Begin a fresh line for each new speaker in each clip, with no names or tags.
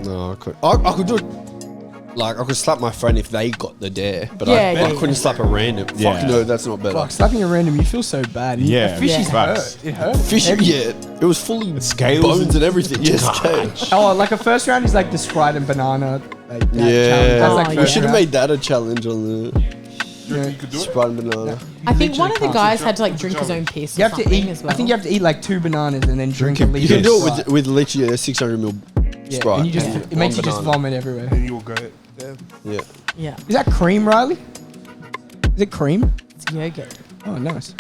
No, I could. I could do it. Like, I could slap my friend if they got the dare, but I couldn't slap a random.
Yeah.
Fuck no, that's not better.
Fuck, slapping a random, you feel so bad.
Yeah.
Fishy's
Facts.
hurt. It hurt.
Fishy, it was fully
scales
bones and everything. Yes, scales.
Oh, like a first round is like the Sprite and banana. Like that
Yeah,
challenge. That's like
we
first
should have
round.
made that a challenge on the
Yeah.
You could do it.
Sprite and banana.
I think
literally
one of the
can't.
guys had to like drink his own piss.
You
Or
have to
something
eat.
as well.
I think you have to eat like 2 bananas and then drink a
Drink a-
liter.
You can do
of
it
Sprite.
with literally a 600 ml
Yeah,
Sprite.
and you just it makes you
One
just
banana.
vomit everywhere.
And you'll go it.
Yeah.
Yeah,
Is that cream, Riley? Is it cream?
it's yogurt.
Oh, nice.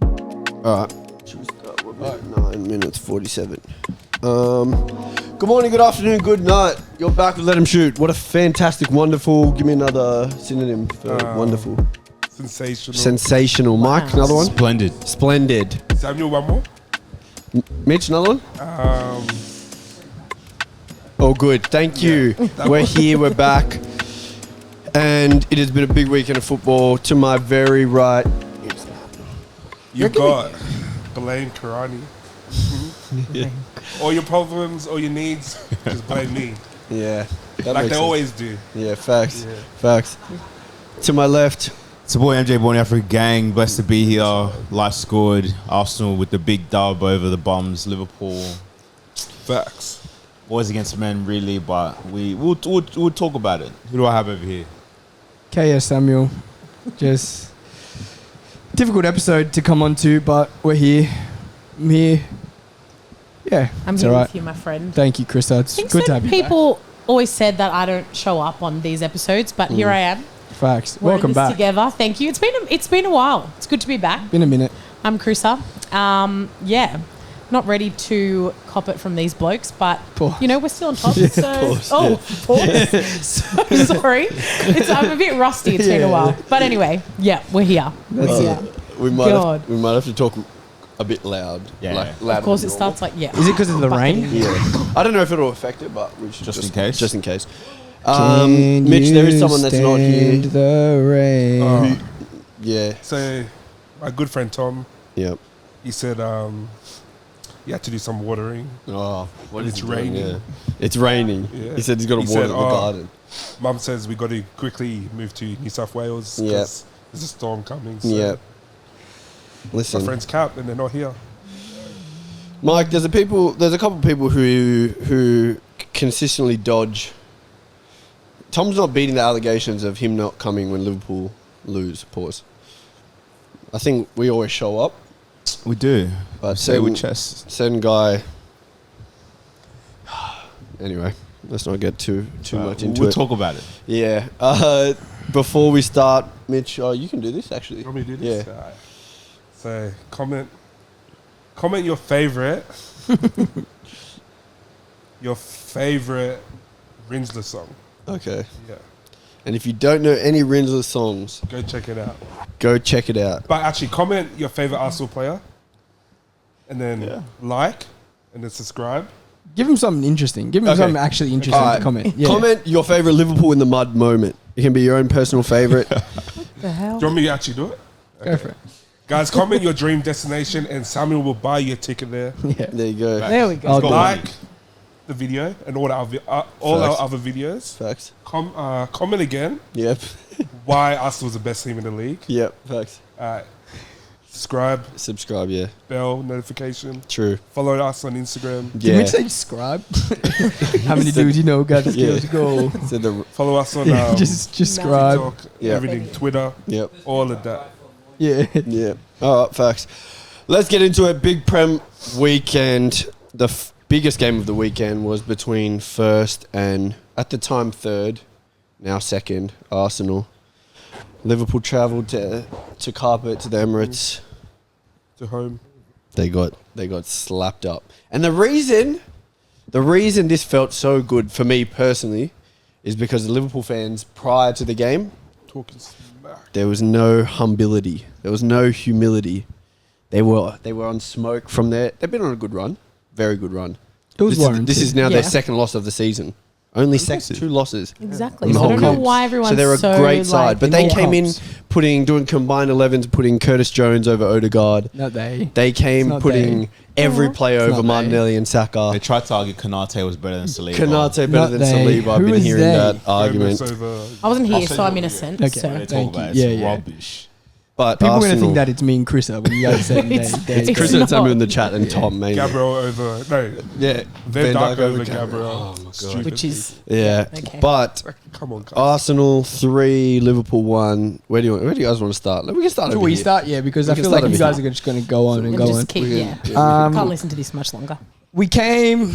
All right. Should we start? We're about 9 minutes 47. Good morning, good afternoon, good night. You're back with Let 'Em Shoot. What a fantastic, wonderful. Give me another synonym for wonderful.
Sensational.
Sensational. Mike,
Wow.
another one.
Splendid.
Splendid.
Samuel, one more.
Mitch, another one. Oh, good. Thank you. We're here. We're back. And it has been a big weekend of football. To my very right.
You got blame Karani. All your problems, all your needs, just blame me.
Yeah. That
Like
makes
they
sense.
always do.
Yeah, facts.
Yeah.
Facts. To my left.
It's your boy MJ Born Africa gang. Blessed to be here. Life scored. Arsenal with the big dub over the bums. Liverpool.
Facts.
Boys against men, really, but we'll talk about it. Who do I have over here?
KS Samuel. Just difficult episode to come on to, but we're here. I'm here. Yeah,
I'm
it's
here
all right.
with you, my friend.
Thank you, Krista. It's
I think
good to
some
have you back.
people always said that I don't show up on these episodes, but here I am.
Facts.
We're in
Welcome
this
back.
together. Thank you. It's been a while. It's good to be back.
Been a minute.
I'm Krista. Yeah, not ready to cop it from these blokes, but
Pause.
you know we're still on top.
Yeah,
so
pause,
pause. So sorry. I'm a bit rusty. It's been a while, but anyway, yeah, we're here.
That's
Yeah.
We might
God.
have to talk a bit loud.
Yeah.
Like, louder
Of course,
than
it
normal.
starts like yeah.
Is it because of the rain?
Yeah. I don't know if it'll affect it, but we should
Just in case.
Just in case. Mitch, there is someone that's not here.
The rain.
Yeah.
So, my good friend Tom,
Yep.
he said he had to do some watering.
Oh, what
It's
is he doing?
raining.
Yeah. It's raining.
Yeah.
He said he's got to
He
water
said,
the
"Oh,
garden.
Mum says we got to quickly move to New South Wales
Yep.
because there's a storm coming. So
Yep.
My
Listen,
friend's capped and they're not here.
Mike. There's a couple of people who consistently dodge. Tom's not beating the allegations of him not coming when Liverpool lose. Pause. I think we always show up,
We do.
but
Say with chest.
certain guy. Anyway, let's not get too much into
We'll
it.
talk about it.
Yeah. Before we start, Mitch, you can do this actually.
You want me to do this?
Yeah.
Alright. So comment your favorite Rinsler song.
Okay.
Yeah.
And if you don't know any Rinsler songs,
Go check it out.
go check it out.
But actually comment your favorite Arsenal player. And then like and then subscribe.
Give him something interesting. Give him
Okay.
something actually interesting
Alright.
to comment. Yeah.
Comment your favorite Liverpool in the mud moment. It can be your own personal favorite.
The hell?
Do you want me to actually do it?
Go for it.
Guys, comment your dream destination and Samuel will buy you a ticket there.
Yeah.
There you go.
There we go.
I'll
Like the video and all our
Facts.
other videos.
Facts.
Comment again
Yep.
why Arsenal's the best team in the league.
Yep. Facts.
Subscribe,
Subscribe. Yeah.
bell notification.
True.
Follow us on Instagram.
Did
Yeah.
Mitch say subscribe? How many dudes you know got the skills to go?
Said the.
Follow us on
just subscribe.
TikTok,
Yeah.
everything, Twitter,
Yep.
all of that.
Yeah.
Yeah. All right, facts. Let's get into it. Big Prem weekend. The biggest game of the weekend was between first and, at the time, third, now second, Arsenal. Liverpool travelled to Carpet, to the Emirates.
To home.
They got slapped up. And the reason this felt so good for me personally is because the Liverpool fans, prior to the game,
Talking smack.
there was no humility. There was no humility. They were on smoke from there. They've been on a good run. Very good run.
It was
This
warranted.
is now
Yeah.
their second loss of the season. Only 2 losses.
Exactly.
in the
So I
whole
don't know
comp.
why everyone's
So they're a great side,
like,
but they
all
came in
comps.
doing combined 11s, putting Curtis Jones over Odegaard.
Not they.
They came
not
putting every player
It's
over
not
Martinelli and Saka.
They tried to argue Kanate was better than Saliba.
Kanate better
Not
than
they.
Saliba. I've
Who
been
is
hearing
they?
that argument.
I wasn't here,
I'll
so
send
I'm
you a
innocent.
video. Okay.
So.
They talk
Thank
about
you.
it's
Yeah.
rubbish.
But
People are going to
Arsenal,
think that it's me and Chris when you guys said
It's-
they.
it's
Chris
not.
and Samuel in the chat and Tom, mainly.
Gabriel over no,
Yeah.
Van Dijk over
Gabriel.
Gabriel.
Oh my god.
Stupid.
Which is
Yeah.
Okay.
But
Come on, guys.
Arsenal 3, Liverpool 1. Where do you guys want to start? We can start
Should
over
we
here.
start? Yeah, because
We
I
can
feel
start
like you
over
guys
here.
are just going to go on and
and
go
just
on.
keep,
We
yeah.
can-
Can't listen to this much longer.
We came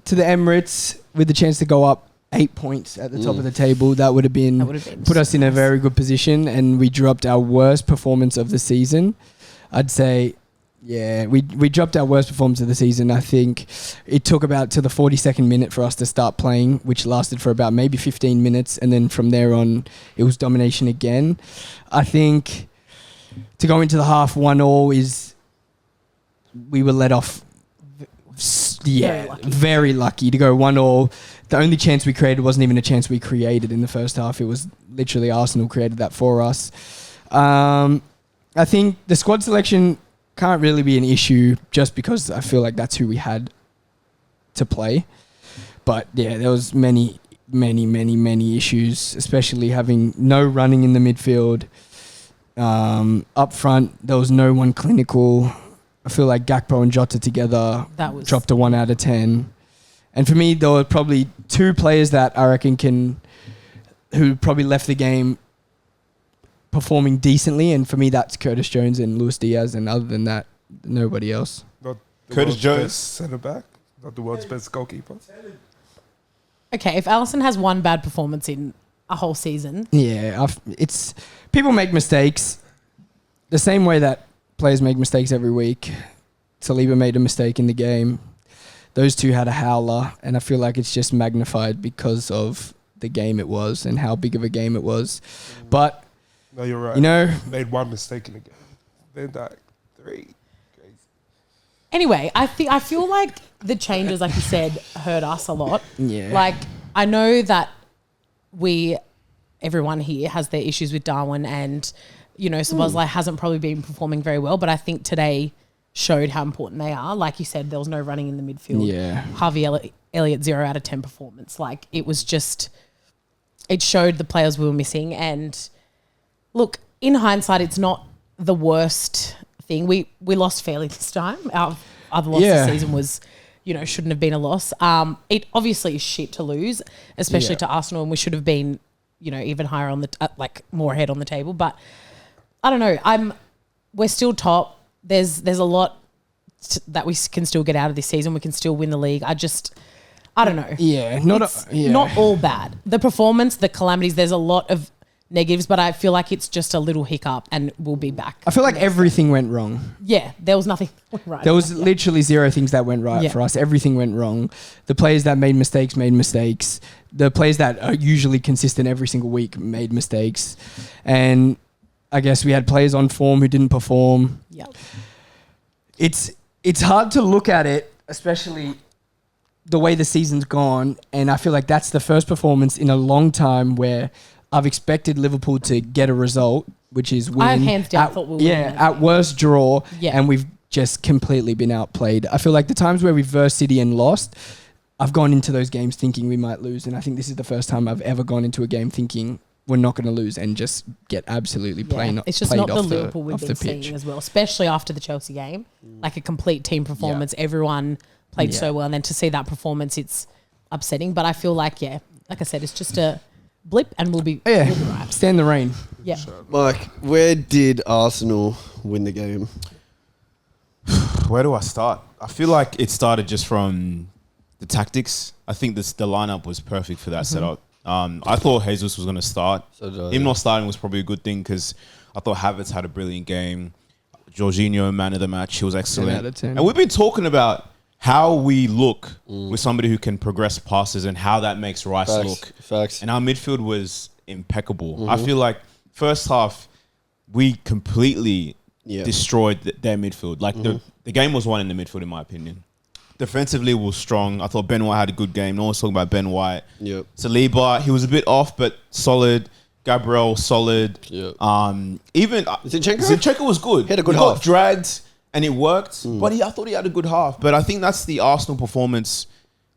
to the Emirates with the chance to go up 8 points at the top of the table. That would have been put us in a very good position, and we dropped our worst performance of the season. I'd say, yeah, we dropped our worst performance of the season. I think it took about to the 42nd minute for us to start playing, which lasted for about maybe 15 minutes, and then from there on, it was domination again. I think to go into the half 1-1 is we were let off. Very lucky to go 1-1. The only chance we created wasn't even a chance we created in the first half. It was literally Arsenal created that for us. I think the squad selection can't really be an issue just because I feel like that's who we had to play. But yeah, there was many issues, especially having no running in the midfield. Up front, there was no one clinical. I feel like Gakpo and Jota together dropped a 1 out of 10. And for me, there were probably 2 players that I reckon who probably left the game performing decently. And for me, that's Curtis Jones and Luis Diaz. And other than that, nobody else.
Not the
Curtis
world's
Jones.
best centre back, not the world's best goalkeeper.
Okay, if Alisson has one bad performance in a whole season,
Yeah, it's people make mistakes the same way that players make mistakes every week. Saliba made a mistake in the game. Those 2 had a howler, and I feel like it's just magnified because of the game it was and how big of a game it was. But,
No, you're right.
you know,
Made one mistake in the game. Van Dijk 3. Crazy.
anyway, I feel like the changes, like you said, hurt us a lot.
yeah.
Like, I know that everyone here has their issues with Darwin and, you know, Szoboszlai hasn't probably been performing very well, but I think today showed how important they are. Like you said, there was no running in the midfield.
Yeah.
Harvey Elliott 0 out of 10 performance. Like, it was just, it showed the players we were missing. And look, in hindsight, it's not the worst thing. We lost fairly this time. Our other loss this season was, you know, shouldn't have been a loss. It obviously is shit to lose, especially to Arsenal, and we should have been, you know, even higher on the more ahead on the table. But I don't know. We're still top. There's a lot that we can still get out of this season. We can still win the league. I don't know.
Yeah,
Not all bad. The performance, the calamities. There's a lot of negatives, but I feel like it's just a little hiccup, and we'll be back.
I feel like everything went wrong.
Yeah, there was nothing right.
There was literally 0 things that went right
Yeah.
for us. Everything went wrong. The players that made mistakes. The players that are usually consistent every single week made mistakes. And I guess we had players on form who didn't perform.
Yeah.
It's hard to look at it, especially the way the season's gone. And I feel like that's the first performance in a long time where I've expected Liverpool to get a result, which is win.
I hands down thought we would win that
at
game.
worst draw.
Yeah.
And we've just completely been outplayed. I feel like the times where we've versed City and lost, I've gone into those games thinking we might lose. And I think this is the first time I've ever gone into a game thinking we're not going to lose and just get absolutely played
It's just
played
not the
off
Liverpool we've
off
been
the pitch.
seeing as well, especially after the Chelsea game. Like a complete team performance. Everyone played so well, and then to see that performance, it's upsetting. But I feel like, like I said, it's just a blip, and we'll be right.
Stand the rain.
Yeah.
Mike, where did Arsenal win the game?
Where do I start? I feel like it started just from the tactics. I think the lineup was perfect for that setup. I thought Jesus was going to start.
So did I,
Him not starting was probably a good thing because I thought Havertz had a brilliant game. Jorginho, man of the match, he was excellent.
10 out of 10.
And we've been talking about how we look with somebody who can progress passes and how that makes Rice look.
Facts.
And our midfield was impeccable. I feel like first half, we completely destroyed their midfield. Like the game was won in the midfield, in my opinion. defensively was strong. I thought Ben White had a good game. No one's talking about Ben White.
Yep.
Saliba, he was a bit off, but solid. Gabriel, solid.
Yep.
Even Zinchenko was good.
He had a good
got
half.
dragged and it worked, but I thought he had a good half. But I think that's the Arsenal performance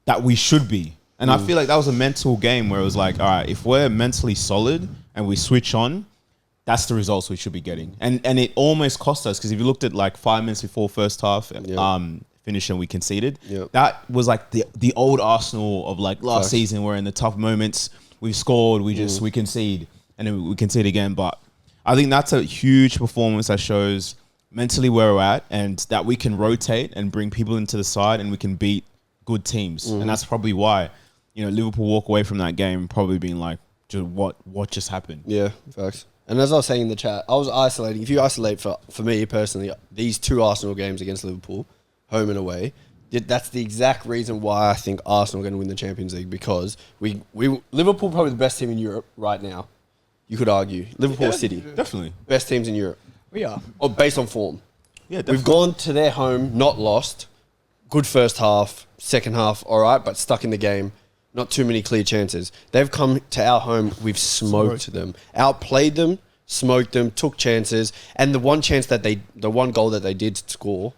that we should be. And I feel like that was a mental game where it was like, all right, if we're mentally solid and we switch on, that's the results we should be getting. And it almost cost us, because if you looked at like 5 minutes before first half, finish and we conceded, that was like the old Arsenal of like last season, where in the tough moments we've scored, we concede, and then we concede again. But I think that's a huge performance that shows mentally where we're at, and that we can rotate and bring people into the side and we can beat good teams. And that's probably why, Liverpool walk away from that game probably being like, what just happened?
Yeah, facts. And as I was saying in the chat, I was isolating. If you isolate for me personally, these 2 Arsenal games against Liverpool, home and away, that's the exact reason why I think Arsenal are going to win the Champions League, because Liverpool probably the best team in Europe right now. You could argue Liverpool City,
Definitely.
best teams in Europe.
We are.
Or based on form.
Yeah, definitely.
We've gone to their home, not lost. Good first half, second half, all right, but stuck in the game. Not too many clear chances. They've come to our home, we've smoked them, outplayed them, smoked them, took chances, and the one goal that they did score,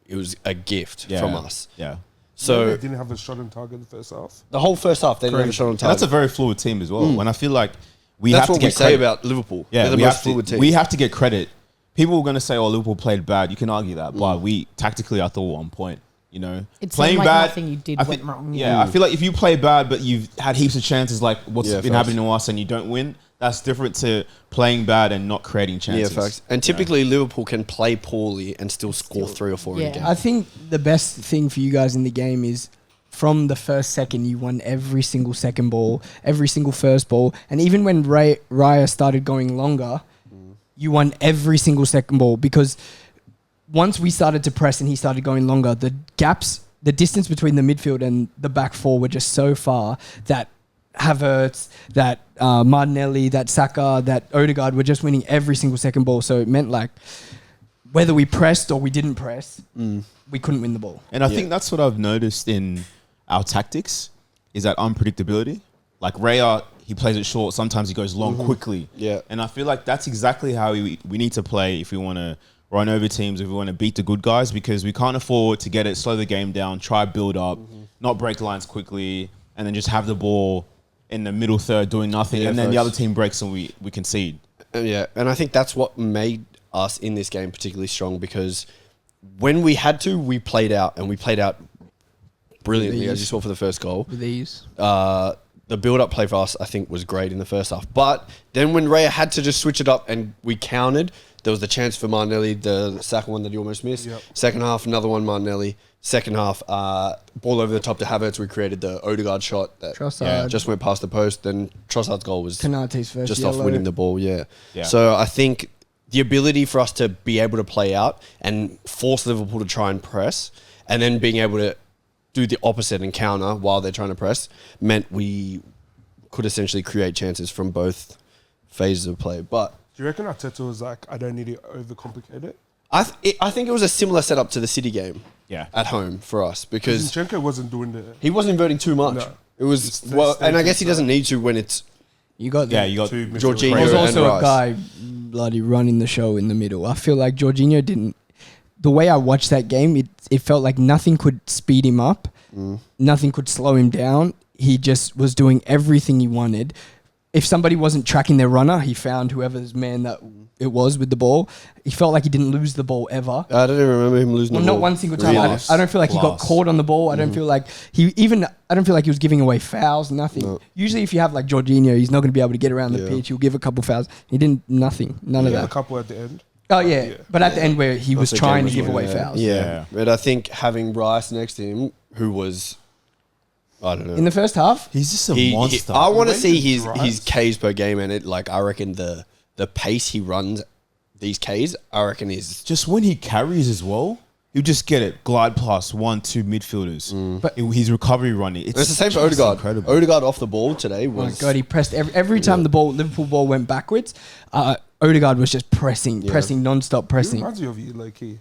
it was a gift from us.
Yeah.
So
they didn't have a shot on target in the first half.
the whole first half, they didn't have a shot on
And
target.
that's a very fluid team as well. When I feel like we
That's
have to
what
get
we say
credit.
about Liverpool.
Yeah,
They're the
we
most
have
fluid
to.
team.
We have to get credit. People were going to say, "Oh, Liverpool played bad." You can argue that, but we tactically, I thought, were on point.
It seemed like nothing you did went wrong.
Yeah, I feel like if you play bad, but you've had heaps of chances, like what's been
facts.
happening to us, and you don't win, that's different to playing bad and not creating chances.
Yeah, facts. And typically Liverpool can play poorly and still score 3 or 4 in a game.
I think the best thing for you guys in the game is from the first second, you won every single second ball, every single first ball. And even when Raya started going longer, you won every single second ball, because once we started to press and he started going longer, the distance between the midfield and the back 4 were just so far that Havertz, that Martinelli, that Saka, that Odegaard were just winning every single second ball. So it meant like whether we pressed or we didn't press, we couldn't win the ball.
And I think that's what I've noticed in our tactics, is that unpredictability. Like Raya, he plays it short. Sometimes he goes long quickly.
Yeah.
And I feel like that's exactly how we need to play if we want to run over teams, if we want to beat the good guys, because we can't afford to get it, slow the game down, try build up, not break lines quickly, and then just have the ball in the middle third doing nothing, and then the other team breaks and we concede.
And I think that's what made us in this game particularly strong, because when we had to, we played out, and we played out brilliantly, as you saw for the first goal.
With these.
The build-up play for us, I think, was great in the first half. But then when Raya had to just switch it up and we countered, there was the chance for Martinelli, the Saka one that he almost missed. Yep. Second half, another one, Martinelli. Second half, ball over the top to Havertz. We created the Odegaard shot that just went past the post. Then Trossard's goal was
Konate's first
just
yellow.
off winning the ball, So I think the ability for us to be able to play out and force Liverpool to try and press, and then being able to do the opposite and counter while they're trying to press, meant we could essentially create chances from both phases of play. But
do you reckon Arteta was like, I don't need to overcomplicate it?
I think it was a similar setup to the City game at home for us, because
Zinchenko wasn't doing it.
he wasn't inverting too much. No. It was, and I guess he doesn't need to when it's...
You got
Jorginho.
There's also
and
a guy bloody running the show in the middle. I feel like Jorginho didn't... The way I watched that game, it felt like nothing could speed him up. Nothing could slow him down. He just was doing everything he wanted. If somebody wasn't tracking their runner, he found whoever's man that it was with the ball. He felt like he didn't lose the ball ever.
I don't even remember him losing the ball.
Not one single time. I don't feel like he got caught on the ball. I don't feel like I don't feel like he was giving away fouls. Nothing. No. Usually, if you have like Jorginho, he's not going to be able to get around the pitch. He'll give a couple fouls. He didn't. Nothing. None of that.
A couple at the end.
Oh yeah, but at the end where he was trying to give away fouls.
Yeah, but I think having Rice next to him, who was, I don't know,
in the first half,
he's just a monster.
I want to see his Ks per game, and it I reckon the pace he runs these Ks, I reckon is
just when he carries as well. You just get it, glide past 1-2 midfielders. But his recovery running, it's
the same for Odegaard.
Incredible.
Odegaard off the ball today was...
Oh my God, he pressed every time the Liverpool ball went backwards. Odegaard was just pressing non-stop pressing.
He reminds you of you, low key.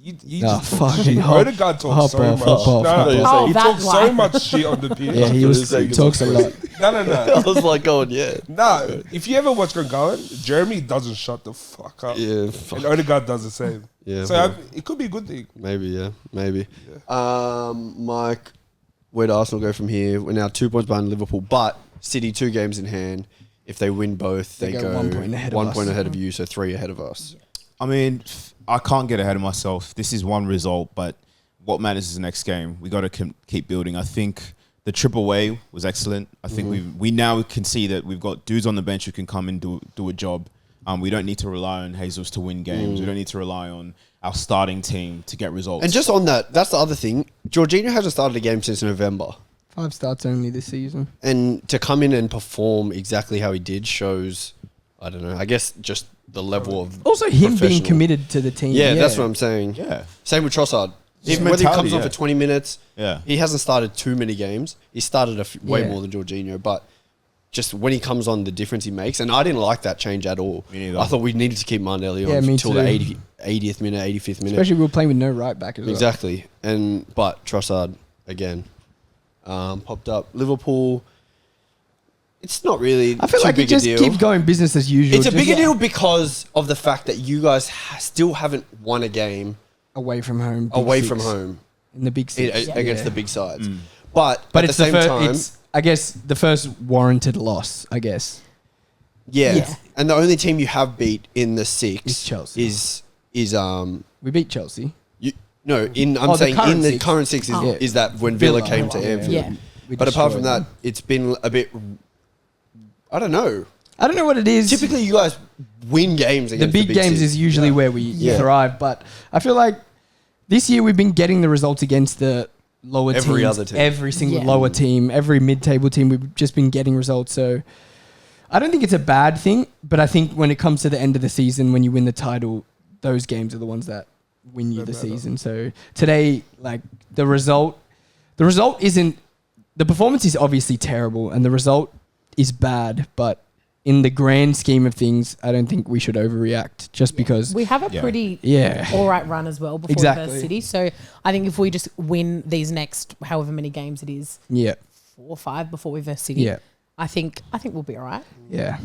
You
Oh,
just
fucking
Odegaard talks so much.
hop
No,
off.
Oh,
he
that
talks so
one.
much shit on the pitch.
Yeah, he talks a lot.
No.
I was like, going, yeah.
No, if you ever watch Gungowan, Jeremy doesn't shut the fuck up.
Yeah, fuck.
And Odegaard does the same.
Yeah,
So
well.
it could be a good thing.
Maybe, yeah. Maybe. Mike, where do Arsenal go from here? We're now 2 points behind Liverpool, but City 2 games in hand. If they win both, they
They
go
go 1 point ahead of
one
us.
point ahead of you, so 3 ahead of us.
I mean, I can't get ahead of myself. This is one result, but what matters is the next game. We got to keep building. I think the trip away was excellent. I think we now can see that we've got dudes on the bench who can come and do a job. We don't need to rely on Jesus to win games. We don't need to rely on our starting team to get results.
And just on that, that's the other thing. Jorginho hasn't started a game since November.
5 starts only this season.
And to come in and perform exactly how he did shows, I don't know, I guess just the level of
Also, him being
professional.
committed to the team.
Yeah, that's what I'm saying.
yeah,
Same with Trossard.
His
Whether he comes
mentality,
on
yeah.
for 20 minutes,
yeah.
he hasn't started too many games. He started way
Yeah.
more than Jorginho, but just when he comes on, the difference he makes. And I didn't like that change at all.
Me neither.
I thought we needed to keep Martinelli
Yeah,
on
me
until the
too.
80th minute, 85th minute.
Especially we were playing with no right back as well.
Exactly. But Trossard, again, popped up. Liverpool, it's not really
I feel
too
like
big
it just
a deal.
keeps going business as usual.
It's a
just
bigger deal because of the fact that you guys still haven't won a game
away from home. Big
away
six.
from home
In the big six.
against the big sides. But
But
at
it's
the
the
same
first,
time,
it's, I guess, the first warranted loss, I guess.
yeah.
Yeah.
And the only team you have beat in the six
Is Chelsea.
is
We beat Chelsea.
I'm
the
saying
current
in the
six.
current six
Oh.
is that when Villa came to
Yeah.
Anfield.
Yeah.
We
But apart from
destroyed
that, it's been a bit. I don't know.
I don't know what it is.
Typically, you guys win games
the
against
big games
six.
is usually where we
Yeah.
thrive, but I feel like this year we've been getting the results against the lower
Every
teams.
other team.
Every single
Yeah.
lower team, every mid-table team, we've just been getting results. So I don't think it's a bad thing, but I think when it comes to the end of the season, when you win the title, those games are the ones that win you the season. So today, like the result isn't. The performance is obviously terrible, and the result is bad, but in the grand scheme of things, I don't think we should overreact just because.
We have a
Yeah.
pretty
Yeah.
all right run as well before
Exactly.
versus City. So I think if we just win these next however many games it is,
Yeah.
4 or 5 before we versus City,
Yeah.
I think we'll be all right.
Yeah.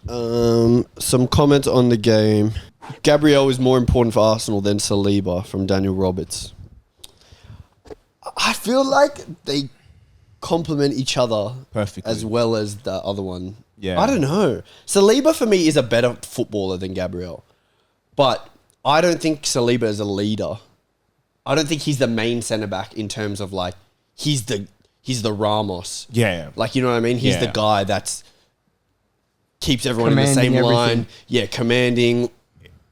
Some comments on the game. Gabriel is more important for Arsenal than Saliba from Daniel Roberts. I feel like they complement each other
Perfectly.
as well as the other one.
Yeah.
I don't know. Saliba for me is a better footballer than Gabriel. But I don't think Saliba is a leader. I don't think he's the main centre back in terms of like he's the Ramos.
Yeah.
Like, you know what I mean? He's
Yeah.
the guy that's keeps everyone in the
Commanding
same line.
everything.
Yeah, commanding.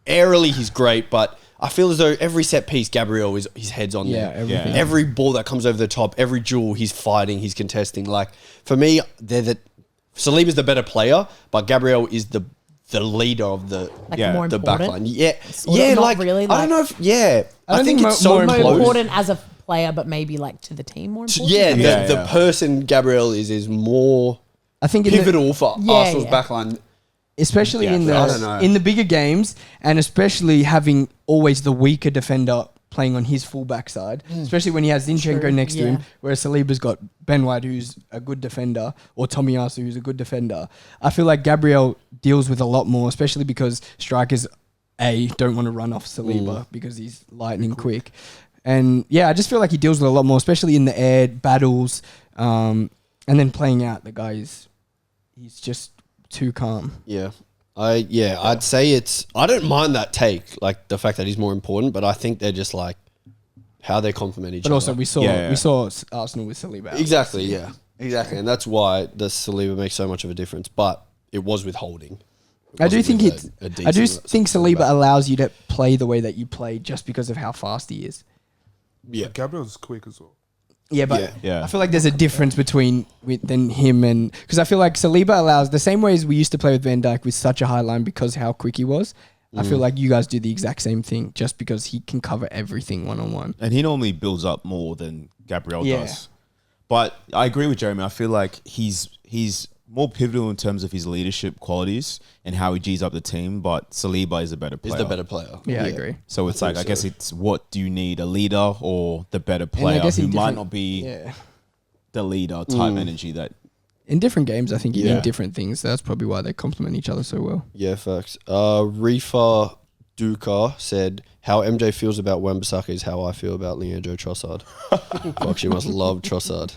Aerially, he's great, but I feel as though every set piece, Gabriel his head's on
Yeah,
there.
everything.
Yeah.
Every ball that comes over the top, every duel, he's fighting, he's contesting. Like for me, Saliba's the better player, but Gabriel is the leader of the
Like
Yeah.
more
the back
important.
line. Yeah,
Sort of,
yeah.
not
Like
really,
I don't
like-
know if I
don't
think
think
it's so
more
More
close.
important as a player, but maybe like to the team more important.
Yeah,
Yeah,
the
yeah.
person Gabriel is more
I think
pivotal for
Yeah,
Arsenal's
yeah.
backline.
especially
Yeah,
in
I don't know.
the bigger games, and especially having always the weaker defender playing on his full backside, especially when he has Zinchenko
True,
next to him,
yeah.
whereas Saliba's got Ben White, who's a good defender, or Tomiyasu, who's a good defender. I feel like Gabriel deals with a lot more, especially because strikers, don't want to run off Saliba because he's lightning quick. And yeah, I just feel like he deals with a lot more, especially in the air, battles, and then playing out. The guy he's just too calm.
Yeah. I'd say I don't mind that take, like the fact that he's more important, but I think they're just like how they complement each
But
other.
also we saw
Yeah.
Arsenal with Saliba. out.
Exactly, yeah. Exactly. And that's why the Saliba makes so much of a difference. But it was with holding. It
I do
wasn't
think
with
I do
decent
think Saliba
back.
allows you to play the way that you play just because of how fast he is.
Yeah.
Gabriel's quick as well.
Yeah, but
Yeah.
Yeah.
I feel like there's a difference between than him and because I feel like Saliba allows the same way as we used to play with Van Dijk with such a high line because how quick he was. I feel like you guys do the exact same thing just because he can cover everything one on one.
And he normally builds up more than Gabriel
Yeah.
does. But I agree with Jeremy. I feel like he's more pivotal in terms of his leadership qualities and how he G's up the team. But Saliba is a better player.
He's the better player.
Yeah, I agree.
So it's
I
like,
think
I guess
so.
it's what do you need, a leader or the better
And I
player
guess
who
in
might
different-
not be
Yeah.
the leader type energy that.
In different games, I think you
Yeah.
need different things. That's probably why they complement each other so well.
Yeah, facts. Rifa Duka said, how MJ feels about Wan-Bissaka is how I feel about Leandro Trossard. Fuck, she must love Trossard.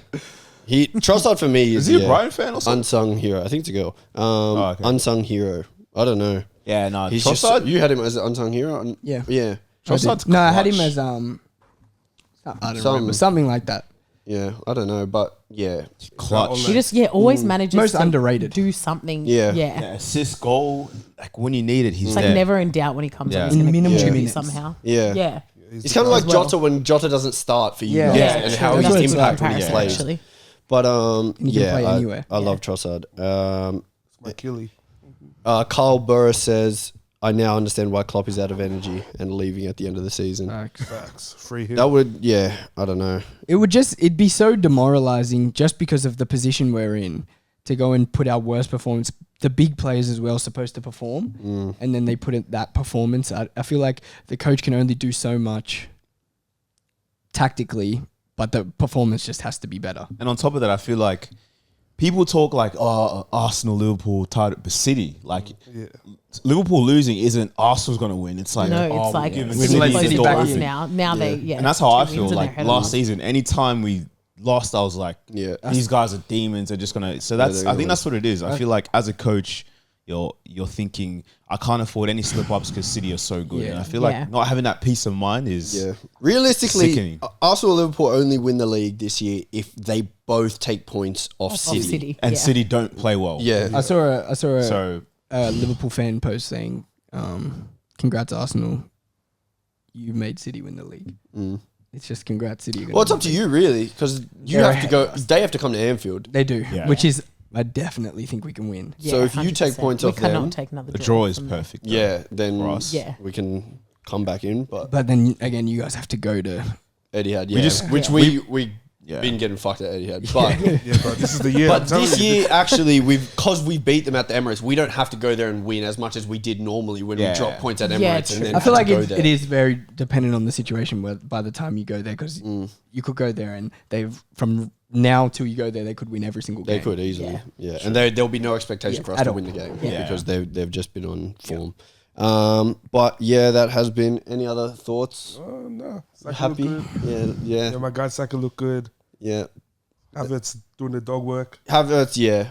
Trossard for me is
Is he a Brighton fan or something?
unsung hero. I think it's a girl.
okay.
Unsung hero. I don't know.
Yeah, no,
He's
Trossard.
just, you had him as an unsung hero?
Yeah.
Yeah.
Trossard's
No, I had him
clutch.
as I don't
Some-
remember, something like that.
Yeah, I don't know, but yeah.
clutch.
He just always manages
Most
to
underrated.
do something.
Yeah.
Yeah.
Yeah, assist, goal. Like when you need it, he's
It's like
there.
never in doubt when he comes
Yeah.
on. He's going to
Minimal
contribute
minutes.
somehow.
Yeah.
Yeah.
It's kind of like
As well.
Jota when Jota doesn't start for you
Yeah.
guys
Yeah,
and
true.
how
That's
he's
what it's
impact when he
comparison,
plays.
actually.
But
And he can
yeah,
play
I,
anywhere.
I love Trossard.
It's my killie.
Carl Burris says, I now understand why Klopp is out of energy and leaving at the end of the season.
Facts. Free hit.
That would, yeah, I don't know.
It'd be so demoralizing just because of the position we're in to go and put our worst performance. The big players as well supposed to perform, and then they put in that performance. I feel like the coach can only do so much tactically, but the performance just has to be better.
And on top of that, I feel like people talk like, oh, Arsenal, Liverpool, tied but City. Like, Liverpool losing isn't Arsenal's going to win. It's like,
No,
oh,
it's like
we're giving
it's
City
close
the
to
door
us
open.
now. Now they, yeah.
And that's how I
2
feel.
wins and
Like
they're ahead of
last
us.
season, anytime we lost, I was like,
Yeah.
these guys are demons. They're just gonna. So that's.
they're
I
gonna
think
win.
that's what it is. I feel like as a coach, you're thinking I can't afford any slip ups because City are so good.
Yeah.
And I feel
Yeah.
like not having that peace of mind is.
Yeah. Realistically,
Sickening.
Arsenal and Liverpool only win the league this year if they both take points off
Of
City.
City.
And
yeah.
City don't play well.
Yeah.
I saw a
So
Liverpool fan post saying, "Congrats Arsenal, you made City win the league." It's just congrats City.
Well, it's up to you, really, because you
They're
have to go. They have to come to Anfield.
They do,
Yeah.
which is I definitely think we can win.
So if you take
100%.
points
we
off
cannot
them,
take another
the draw is
from them.
perfect. though.
Yeah, then
For us.
Yeah.
we can come back in. But
But then again, you guys have to go to.
Etihad,
We just-
which
yeah.
we
Yeah.
been getting fucked at Etihad. But
Yeah, but this is the year. I'm
but
telling
this
you.
year, actually, because we beat them at the Emirates, we don't have to go there and win as much as we did normally when
Yeah.
we dropped points at Emirates.
Yeah,
and
true.
then
I feel
had
like
to go
it
there.
it is very dependent on the situation. Where by the time you go there, because you could go there and they've from now till you go there, they could win every single game.
They could easily, yeah. And there'll be no expectation
Yeah,
for us
at
to
all.
win the game
Yeah.
because they've just been on form. But yeah, that has been. Any other thoughts?
Oh, no. Saka
Happy?
look good.
Yeah.
Yeah, my guy Saka look good.
Yeah.
Havertz doing the dog work.
Havertz, yeah.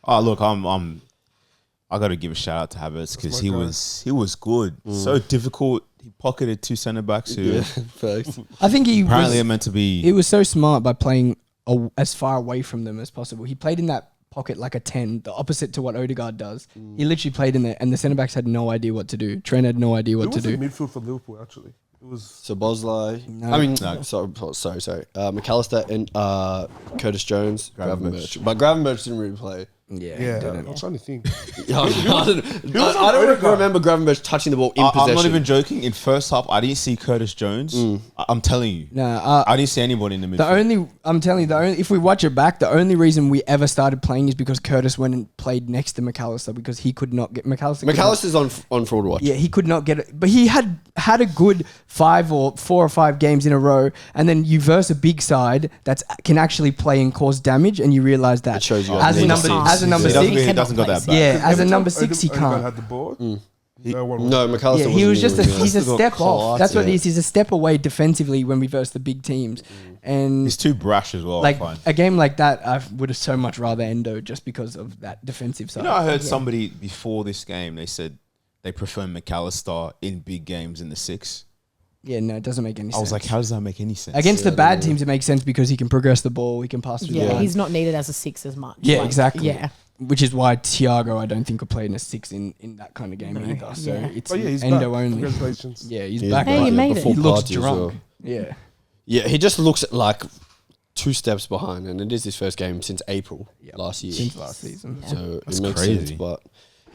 Oh look, I got to give a shout out to Havertz because
my guy.
he was good. So difficult. He pocketed two centre backs who
Yeah. Facts.
I think he
apparently are
was,
meant to be.
he was so smart by playing as far away from them as possible. He played in that pocket like a 10, the opposite to what Odegaard does. He literally played in there, and the centre backs had no idea what to do. Trent had no idea
It
what to
was in
do.
midfield for Liverpool, actually. It was.
So Bosley.
No.
I mean,
No.
sorry. McAllister and Curtis Jones,
Gravenberch.
Gravenberch. But Gravenberch didn't really play.
Yeah, I'm trying to think.
I don't remember Gravenberch touching the ball in possession.
I'm not even joking. In first half, I didn't see Curtis Jones. I'm telling you,
No,
I didn't see anybody in the
the
midfield.
I'm telling you, if we watch it back, the only reason we ever started playing is because Curtis went and played next to McAllister because he could not get McAllister. could not-
McAllister's on fraud watch.
Yeah, he could not get it, but he had a good 4 or 5 games in a row, and then you verse a big side that can actually play and cause damage, and you realize that
It shows you
as a
how
number
big
as a number
He doesn't,
six,
he doesn't got that bad.
yeah, as a
Every
number
time
6 he
Odegaard
can't.
had the ball. No one.
No, McAllister
Yeah,
wasn't
he was just
even,
he's a
McAllister got
step off.
class,
That's what
yeah.
it is. He's a step away defensively when we verse the big teams, and
He's too brash as well.
like
I find.
a game like that, I would have so much rather Endo just because of that defensive side.
You know, I heard somebody before this game. They said they prefer McAllister in big games in the 6.
Yeah, no, it doesn't make any sense.
I was like, how does that make any sense?
Against
Yeah,
the bad
I don't know.
teams, it makes sense because he can progress the ball, he can pass through the
Yeah,
line.
he's not needed as a 6 as much.
Yeah,
Like,
exactly.
Yeah.
Which is why Thiago, I don't think, could play in a 6 in that kind of game
No,
either. So
yeah.
it's
Oh yeah, he's
Endo
back.
only.
Congratulations.
Yeah, he's
He's
back.
Hey,
back,
you
yeah,
made it.
before
He looks
party as
drunk.
well.
Yeah.
Yeah, he just looks like 2 steps behind, and it is his first game since April last year.
Since last season.
So
That's
it makes
crazy.
sense. But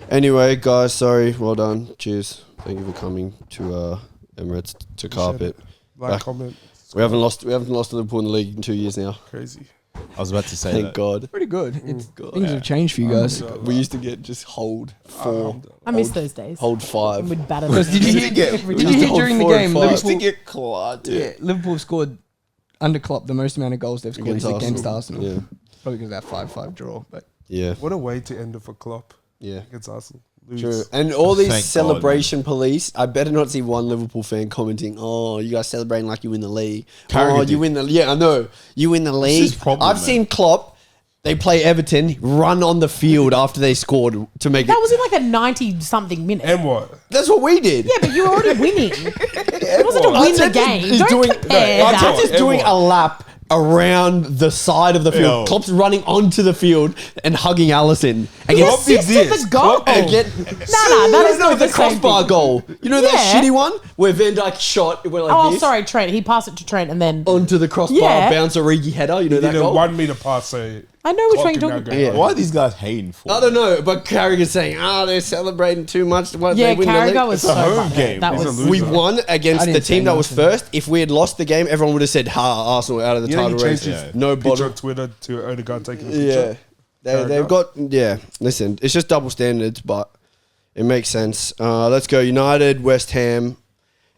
anyway, guys, sorry. Well done. Cheers. Thank you for coming to Emirates to carpet.
Like,
Back.
comment.
We haven't lost to Liverpool in the league in 2 years now.
Crazy.
I was about to say
Thank
that.
God.
Pretty good. Things have changed for you guys.
We used to get just hold 4,
I miss those days.
hold 5.
We'd batter
Because
them
did you
every
hear,
time.
did you hear
hold
during the
4 and
game,
5.
Liverpool,
get clawed,
yeah, Liverpool scored under Klopp the most amount of goals they've scored against Arsenal.
Yeah.
Probably because of that 5-5 draw. But
Yeah.
What a way to end it for Klopp
Yeah.
against Arsenal. Lose.
True. And all these
Thank God,
celebration police, I better not see one Liverpool fan commenting, oh, you guys celebrating like you win the league.
Carragher
Oh,
did.
you win the yeah, I know. You win the league.
his problem,
I've
man?
seen Klopp, they play Everton, run on the field after they scored to make
That
it.
was in like a 90-something minute.
And what?
That's what we did.
Yeah, but you were already winning. It wasn't to win the game.
He's
Don't
doing,
compare
Arteta's
that.
just doing a lap around the side of the field.
Yo.
Klopp's running onto the field and hugging Allison.
He
Against,
assisted the goal.
again,
that is
no,
not
the
the same
crossbar
thing.
goal. You know that
Yeah.
shitty one where Van Dijk shot, it went like
Oh,
this
sorry, Trent. He passed it to Trent and then...
onto the crossbar,
Yeah.
bounce Origi header. You know
He
that
did a
goal?
1 meter pass. So
I know which
Klopp
one you're
did
talking
that
about.
go.
Yeah.
Why are these guys hating for?
I don't know, but Carragher's saying, they're celebrating too much. What,
Yeah,
they win the league.
Carragher was so
home
butthurt.
game.
That
He's a
was...
loser.
We won
I
against the
didn't say
team that was
nothing.
first. If we had lost the game, everyone would have said, Arsenal out of the
You know, he
title race.
changed his
No
picture
bother.
on Twitter to Odegaard taking a
Yeah.
picture.
They've got, listen, it's just double standards, but it makes sense. Let's go. United, West Ham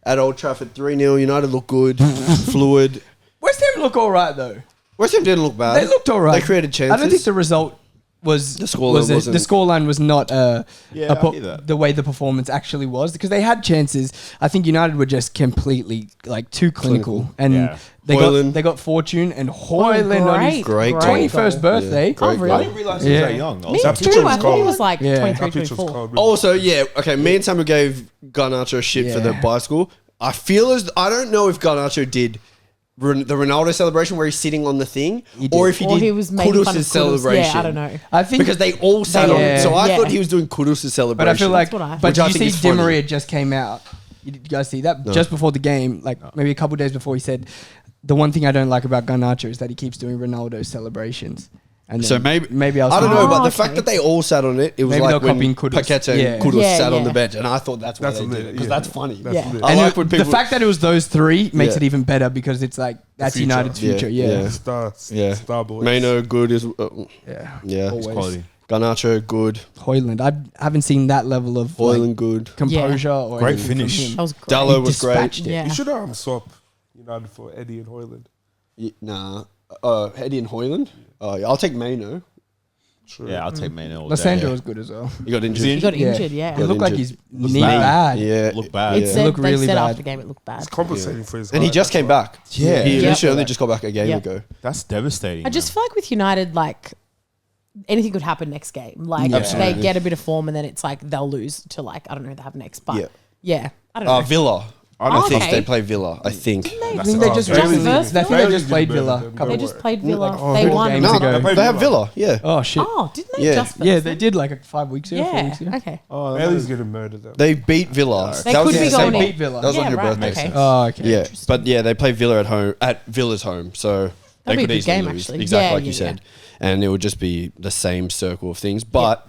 at Old Trafford 3-0. United look good, fluid.
West Ham look all right, though.
West Ham didn't look bad.
They looked all right.
They created chances.
I don't think the result was
The scoreline wasn't-
the scoreline was not
Yeah, I hear that.
the way the performance actually was, because they had chances. I think United were just completely like too clinical, and
Yeah.
Højlund.
they got Fortune and Højlund on his
Great goal.
21st
goal.
birthday.
Yeah, great
Oh, really?
goal.
I didn't realize he was
Yeah.
that young. I
Me
was
That
too.
picture was
I thought he
cold.
was like
Yeah.
23,
That picture was
24.
cold.
Also, okay, me and Samuel gave Garnacho shit for the
Yeah.
bicycle. I feel as I don't know if Garnacho did the Ronaldo celebration where he's sitting on the thing,
He did.
or if he
Or
did
he was making fun of
Kudus'
Kudus.
celebration.
Yeah, I don't know.
I think
Because they all sat on
Yeah.
it. So I
Yeah.
thought he was doing Kudus' celebration.
But I feel like,
what I-
but
Which I
you
think
see
is funny.
Di Maria just came out. You guys see that just before the game, like maybe a couple of days before, he said, "The one thing I don't like about Garnacho is that he keeps doing Ronaldo celebrations." And
So
then
maybe
I'll
I don't
see-
know, but
Oh,
the fact
okay.
that they all sat on it, it was
Maybe
like
they're
when
copying Kudus.
Paqueta and
Yeah.
Kudus
Yeah,
sat on
yeah.
the bench, and I thought that's why
That's
they
lit,
did it because
yeah.
that's funny.
That's
Yeah.
lit.
I
And
like when
the
people.
fact that it was those three makes
Yeah.
it even better, because it's like that's
future.
United's future.
Yeah,
Yeah,
yeah.
Star boys.
Mano good is
yeah.
yeah.
Always.
quality.
Garnacho good,
Højlund, I haven't seen that level of
Højlund
like,
good.
composure or
Great
anything from
finish.
him.
That was great.
Dallo
He
was great.
dispatched it.
Yeah.
You should swap United for Eddie and Højlund.
Nah, Eddie and Højlund. Yeah, I'll take Mano.
True.
Yeah, I'll take Mane all day.
Lissandro was good as well.
He got injured.
He got
Yeah.
injured, yeah.
It looked like
injured.
his knee
bad.
bad.
Yeah,
Look bad.
It
Yeah.
said,
Looked
they
really
said
bad.
after the game it looked bad.
It's compensating for his
and he
height,
just
that's
came
why.
back.
Yeah.
he
Yeah.
literally only just got back a game
Yeah.
ago.
That's devastating.
I just feel like with United, like anything could happen next game. Like
Yeah.
they
Absolutely.
get a bit of form and then it's like they'll lose to like I don't know who they have next, but
Yeah.
I don't know.
Villa.
I
I
don't
think
Okay.
they play Villa. I think.
I think they just
Just
recently,
versus
I think they
Villa?
just played
Better
Villa.
than
Couple
They
Don't
just
worry.
played Villa.
oh,
they
good
won.
games
No,
ago.
they have Villa. Yeah,
Oh shit!
Oh, didn't they
Yeah.
just?
yeah,
first
they
then?
did like 5 weeks ago. 4
Yeah.
weeks ago.
Okay.
Oh,
Bailey's going to murder them.
they beat Villa.
They
That
could
was
be
the
going
same-
in.
beat Villa.
That was
Yeah,
on your
right,
birthday.
okay.
Oh, okay.
Yeah, but yeah, they play Villa at Villa's home, so they
That'd be a
could
good
easily
game,
lose.
actually.
Exactly
Yeah,
like you
yeah,
said, and it would just be the same circle of things. But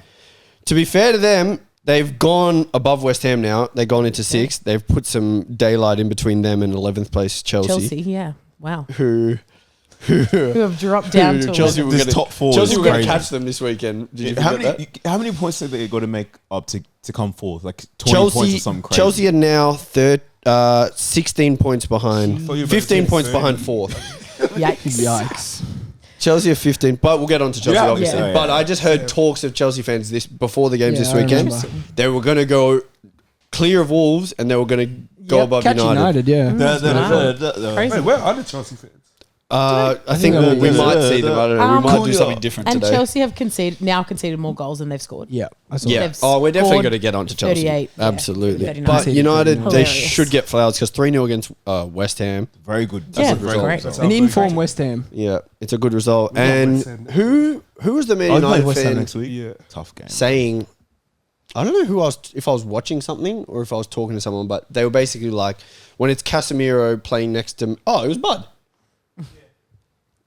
to be fair to them, they've gone above West Ham now. They've gone into sixth. They've put some daylight in between them and 11th place
Chelsea, yeah. Wow.
who
Who have dropped down to
Chelsea
11.
were
This
gonna,
top four
Chelsea
is
were going to
crazy.
catch them this weekend. Did you
How
forget
many,
that?
how many points have they got to make up to come fourth? Like 20 points or something crazy.
Chelsea are now 16 points behind,
thought you were about to
15
say
points
30.
behind fourth.
Yikes.
Yikes!
Chelsea are 15, but we'll get on to Chelsea,
Yeah,
obviously.
yeah, yeah.
But I just heard talks of Chelsea fans before the games
Yeah,
this
I
weekend.
remember.
They were going to go clear of Wolves and they were going to go
Yep.
above
Catch
United.
United, yeah.
Crazy.
Wait, where are the Chelsea fans?
I think
think
we
I-
might see them. I don't know. We might do
Coolio.
something different
And
today.
Chelsea have conceded more goals than they've scored.
Yeah, I saw
Yeah.
They've
Oh, we're definitely
scored
going to get on to Chelsea.
38, yeah.
Absolutely.
39.
But United, they
Hilarious.
should get flowers because 3-0 against West Ham.
Very good.
Yeah,
a good result.
great.
That's
An
how
in-form
big-
West Ham.
Yeah, it's a good result.
got
And
West Ham.
who was the Man
I'll play
United
West Ham
fan
next week.
Yeah.
Tough game.
saying, I don't know who I was, if I was watching something or if I was talking to someone, but they were basically like, when it's Casemiro playing next to, it was Bud.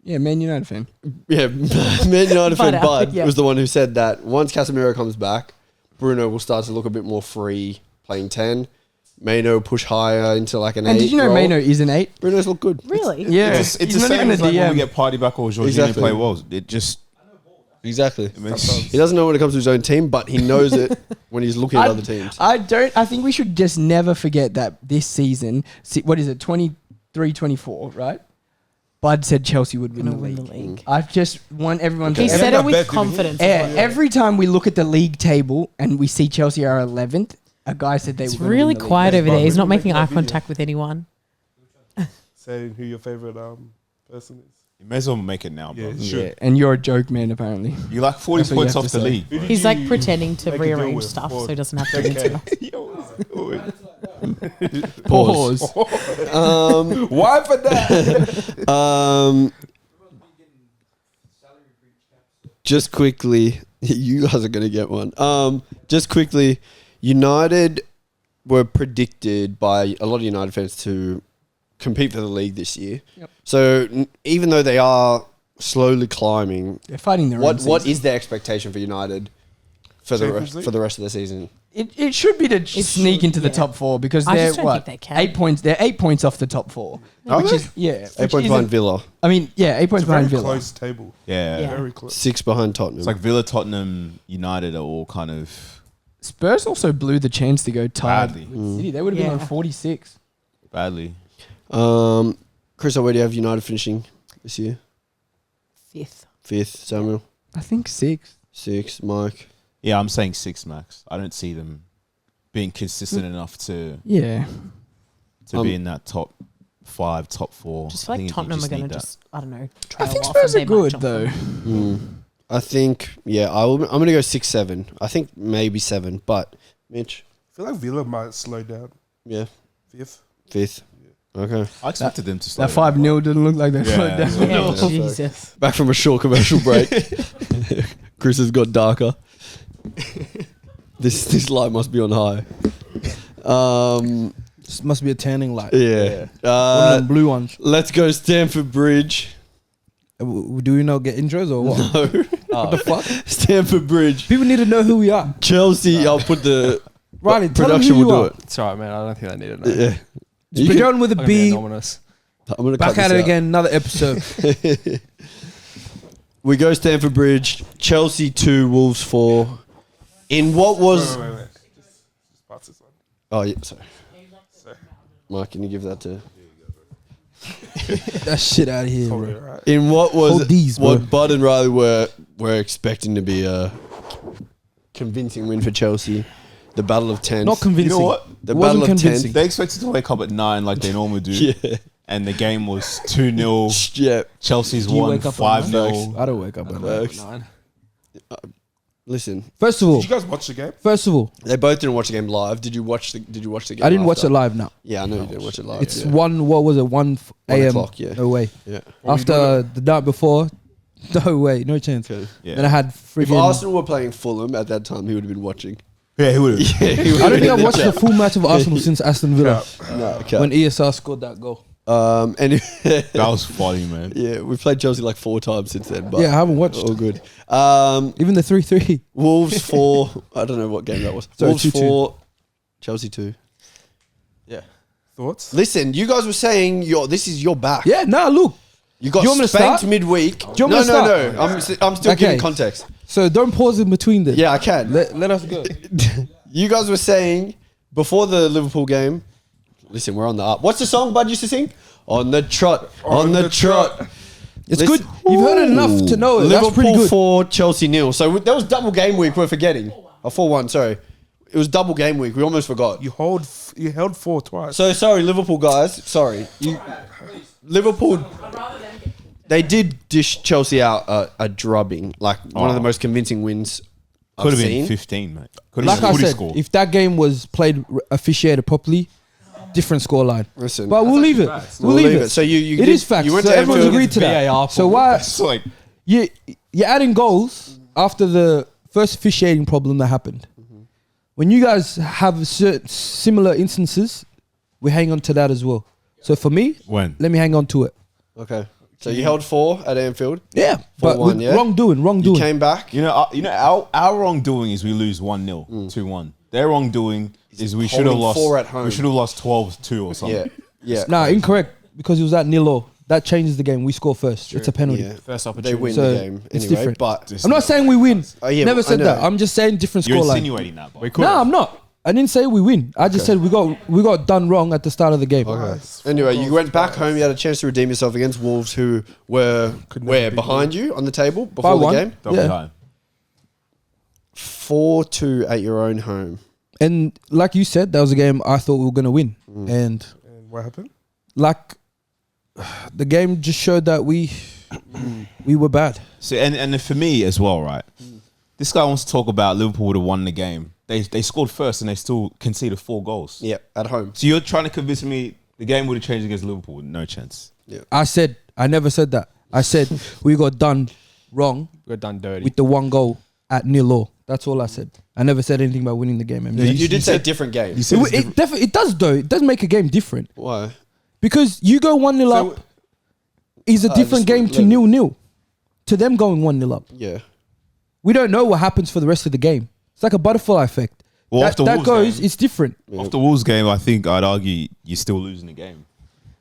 Yeah, Man United fan.
Yeah, Man United fan Bud
yeah.
was the one who said that once Casemiro comes back, Bruno will start to look a bit more free playing 10. Maino push higher into like an 8.
And did you know
role.
Maino is an 8?
Bruno's look good.
Really?
Yeah,
It's the
he's not
same
even a
as like when we
DM.
get Party back or Jorginho
Exactly.
play well. It just
Exactly.
it makes
He doesn't know when it comes to his own team, but he knows it when he's looking at other teams.
I think we should just never forget that this season, what is it, 23-24, right? Bud said Chelsea would win the
Win the
league.
league.
I just want everyone
He
to...
said it
that
with
bet, didn't he?
confidence.
Yeah,
as well.
every time we look at the league table and we see Chelsea are 11th, a guy said they
It's
were
really
win the
quiet
league.
over there. He's not
We're
making
making
eye
that video.
contact with anyone.
Saying who your favorite person is.
you may as well make it now, bro.
Yeah, sure.
Yeah, and you're a joke man, apparently.
You're like 40
That's what you
points
have
off
to
the
say.
league.
Who did
He's
you
like pretending to
make a deal
rearrange
with
stuff
for
so he doesn't have to
10K?
answer.
Pause.
Why for that?
Just quickly, you guys are going to get one. Just quickly, United were predicted by a lot of United fans to compete for the league this year.
Yep.
So even though they are slowly climbing,
They're fighting their own
what
season.
is their expectation for United for
Champions League?
the rest of the season?
It should be to sneak into the top 4 because
I
they're
just don't
what
think they can.
8 points. They're 8 points off the top 4,
Are
which
they?
is
8
which
points behind
isn't-
Villa,
I mean, 8 points
It's a very
behind Villa.
close table.
Yeah.
Yeah.
Very close.
6 behind Tottenham.
It's like Villa, Tottenham, United are all kind of
Spurs also blew the chance to go tied
Badly.
with City. They would have been on
Yeah.
46.
badly.
Chris, where do you have United finishing this year?
5th.
5th, Samuel.
I think 6.
6th, Mike.
Yeah, I'm saying 6 max. I don't see them being consistent enough to
Yeah.
be in that top 5, top 4.
Just feel
I
like
think you
Tottenham are going
need
to
that.
just, I don't know,
I
trail
think
off
Spurs
and
are
they might
good
jump
though.
on.
I think, yeah, I'm going to go 6, 7. I think maybe 7, but Mitch,
I feel like Villa might slow down.
yeah,
5th.
5th. Okay.
I expected them to slow
That
down.
5-0 didn't look like they
Yeah.
slowed down.
Yeah,
Yeah.
Jesus.
Back from a short commercial break. Chris has got darker. This light must be on high.
This must be a tanning light.
Yeah.
One of them blue ones.
Let's go Stamford Bridge.
Do we not get intros or what?
No.
What the fuck?
Stamford Bridge.
People need to know who we are.
Chelsea. I'll put the
Riley, tell them
production
who you
will do
are.
it.
It's alright, man. I don't think I need to know.
Yeah.
It's
You can-
begun with a
I'm gonna be
B.
anonymous.
I'm gonna
Back
cut
at
this
it
out.
again. Another episode.
We go Stamford Bridge. Chelsea 2, Wolves 4. In what was?
Wait. Just pass this on.
Oh yeah, sorry. Mark, can you give that to?
that shit out of here,
Probably
bro.
right.
In what was
Hold these, bro.
what Bud and Riley were expecting to be a convincing win for Chelsea. The Battle of Tents.
Not convincing.
You know what?
The
It wasn't
Battle of
convincing.
They expected to wake up at 9 like they normally do.
Yeah.
And the game was 2-0.
Yeah.
Chelsea's
Do you
won
wake up at
5-0.
I don't wake up at night.
Facts. Listen,
First of all,
Did you guys watch the game?
they both didn't watch the game live. Did you watch the game?
I didn't watch
after?
it live now.
Yeah, I know you didn't watch it live.
It's
yeah.
1, what was it, 1
1
a.m.
o'clock, yeah.
No way.
Yeah.
After the night before, no way, no chance.
Okay.
Yeah.
Then I had
If
freaking...
Arsenal were playing Fulham at that time, he would have been watching.
Yeah, who would have?
I don't think I've watched the full match of Arsenal since Aston Villa.
No, okay.
When ESR scored that goal.
And
That was funny, man.
yeah, we've played Chelsea like 4 times since then. But
Yeah, I haven't watched.
all good.
Even the 3-3.
Wolves 4. I don't know what game that was.
Sorry,
Wolves
2-2.
4. Chelsea 2.
Thoughts?
Listen, you guys were saying this is your back.
Yeah, nah, look.
You got
Do you want me to
spanked
start?
midweek.
Do you want me to start?
No. I'm still
Okay.
giving context.
So don't pause in between them.
Yeah, I can.
Let us go.
You guys were saying before the Liverpool game. Listen, we're on the up. What's the song Bud used to sing? On the trot, on the trot.
It's
Listen-
good. You've heard it enough to know it.
Liverpool
That's pretty good.
4, Chelsea 0. So that was double game week. We're forgetting. 4-1. Sorry, it was double game week. We almost forgot.
You held 4 twice.
So sorry, Liverpool guys. Sorry, Liverpool. They did dish Chelsea out a drubbing, like one of the most convincing wins
Could
I've
have been
seen.
15, mate. Could
Like
have
I
been
said, if that game was played officiated properly, different scoreline.
Listen,
But we'll leave it. We'll leave it.
So you
It is facts.
You went
So
to
everyone's
Anfield.
agreed to that.
VAR
So why
It's like,
you're adding goals after the first officiating problem that happened? When you guys have certain similar instances, we hang on to that as well. So for me,
when?
let me hang on to it.
Okay, so you held 4 at Anfield.
Yeah, but
4-1,
with
yeah?
wrongdoing.
You came back.
Our wrongdoing is we lose 1-0, 2-1. Their wrongdoing is we should have
holding
lost
4 at home.
We should have lost 12-2 or something.
Yeah.
Nah, incorrect. Because it was at 0-0. That changes the game. We score first. It's a penalty.
Yeah.
First
They
opportunity.
win
So,
the game
it's
anyway.
different.
But
I'm not saying we win.
yeah,
Never
I
said
know.
that. I'm just saying different
You're
scoreline.
insinuating that, bro.
No, I'm not. I didn't say we win. I just said we got done wrong at the start of the game.
Okay. Anyway, you went back home. You had a chance to redeem yourself against Wolves, who were behind you on the table before the
one.
game.
Double
Yeah.
time.
4-2 at your own home.
And like you said, that was a game I thought we were going to win. And
And what happened?
like the game just showed that we were bad.
So and for me as well, right? This guy wants to talk about Liverpool would have won the game. They scored first and they still conceded 4 goals.
Yeah, at home.
So you're trying to convince me the game would have changed against Liverpool? No chance.
I never said that. I said we got done wrong
We're done dirty.
with the 1 goal at 0-0. That's all I said. I never said anything about winning the game.
Yeah,
You did say
said-
different game.
It does though. It does make a game different
Why?
because you go 1-0 up is a different
just
game to
let it-
0-0 to them going 1-0 up.
Yeah.
We don't know what happens for the rest of the game. It's like a butterfly effect.
Well, after
that
Wolves
goes,
game-
it's different.
Off the Wolves game, I think I'd argue you're still losing the game.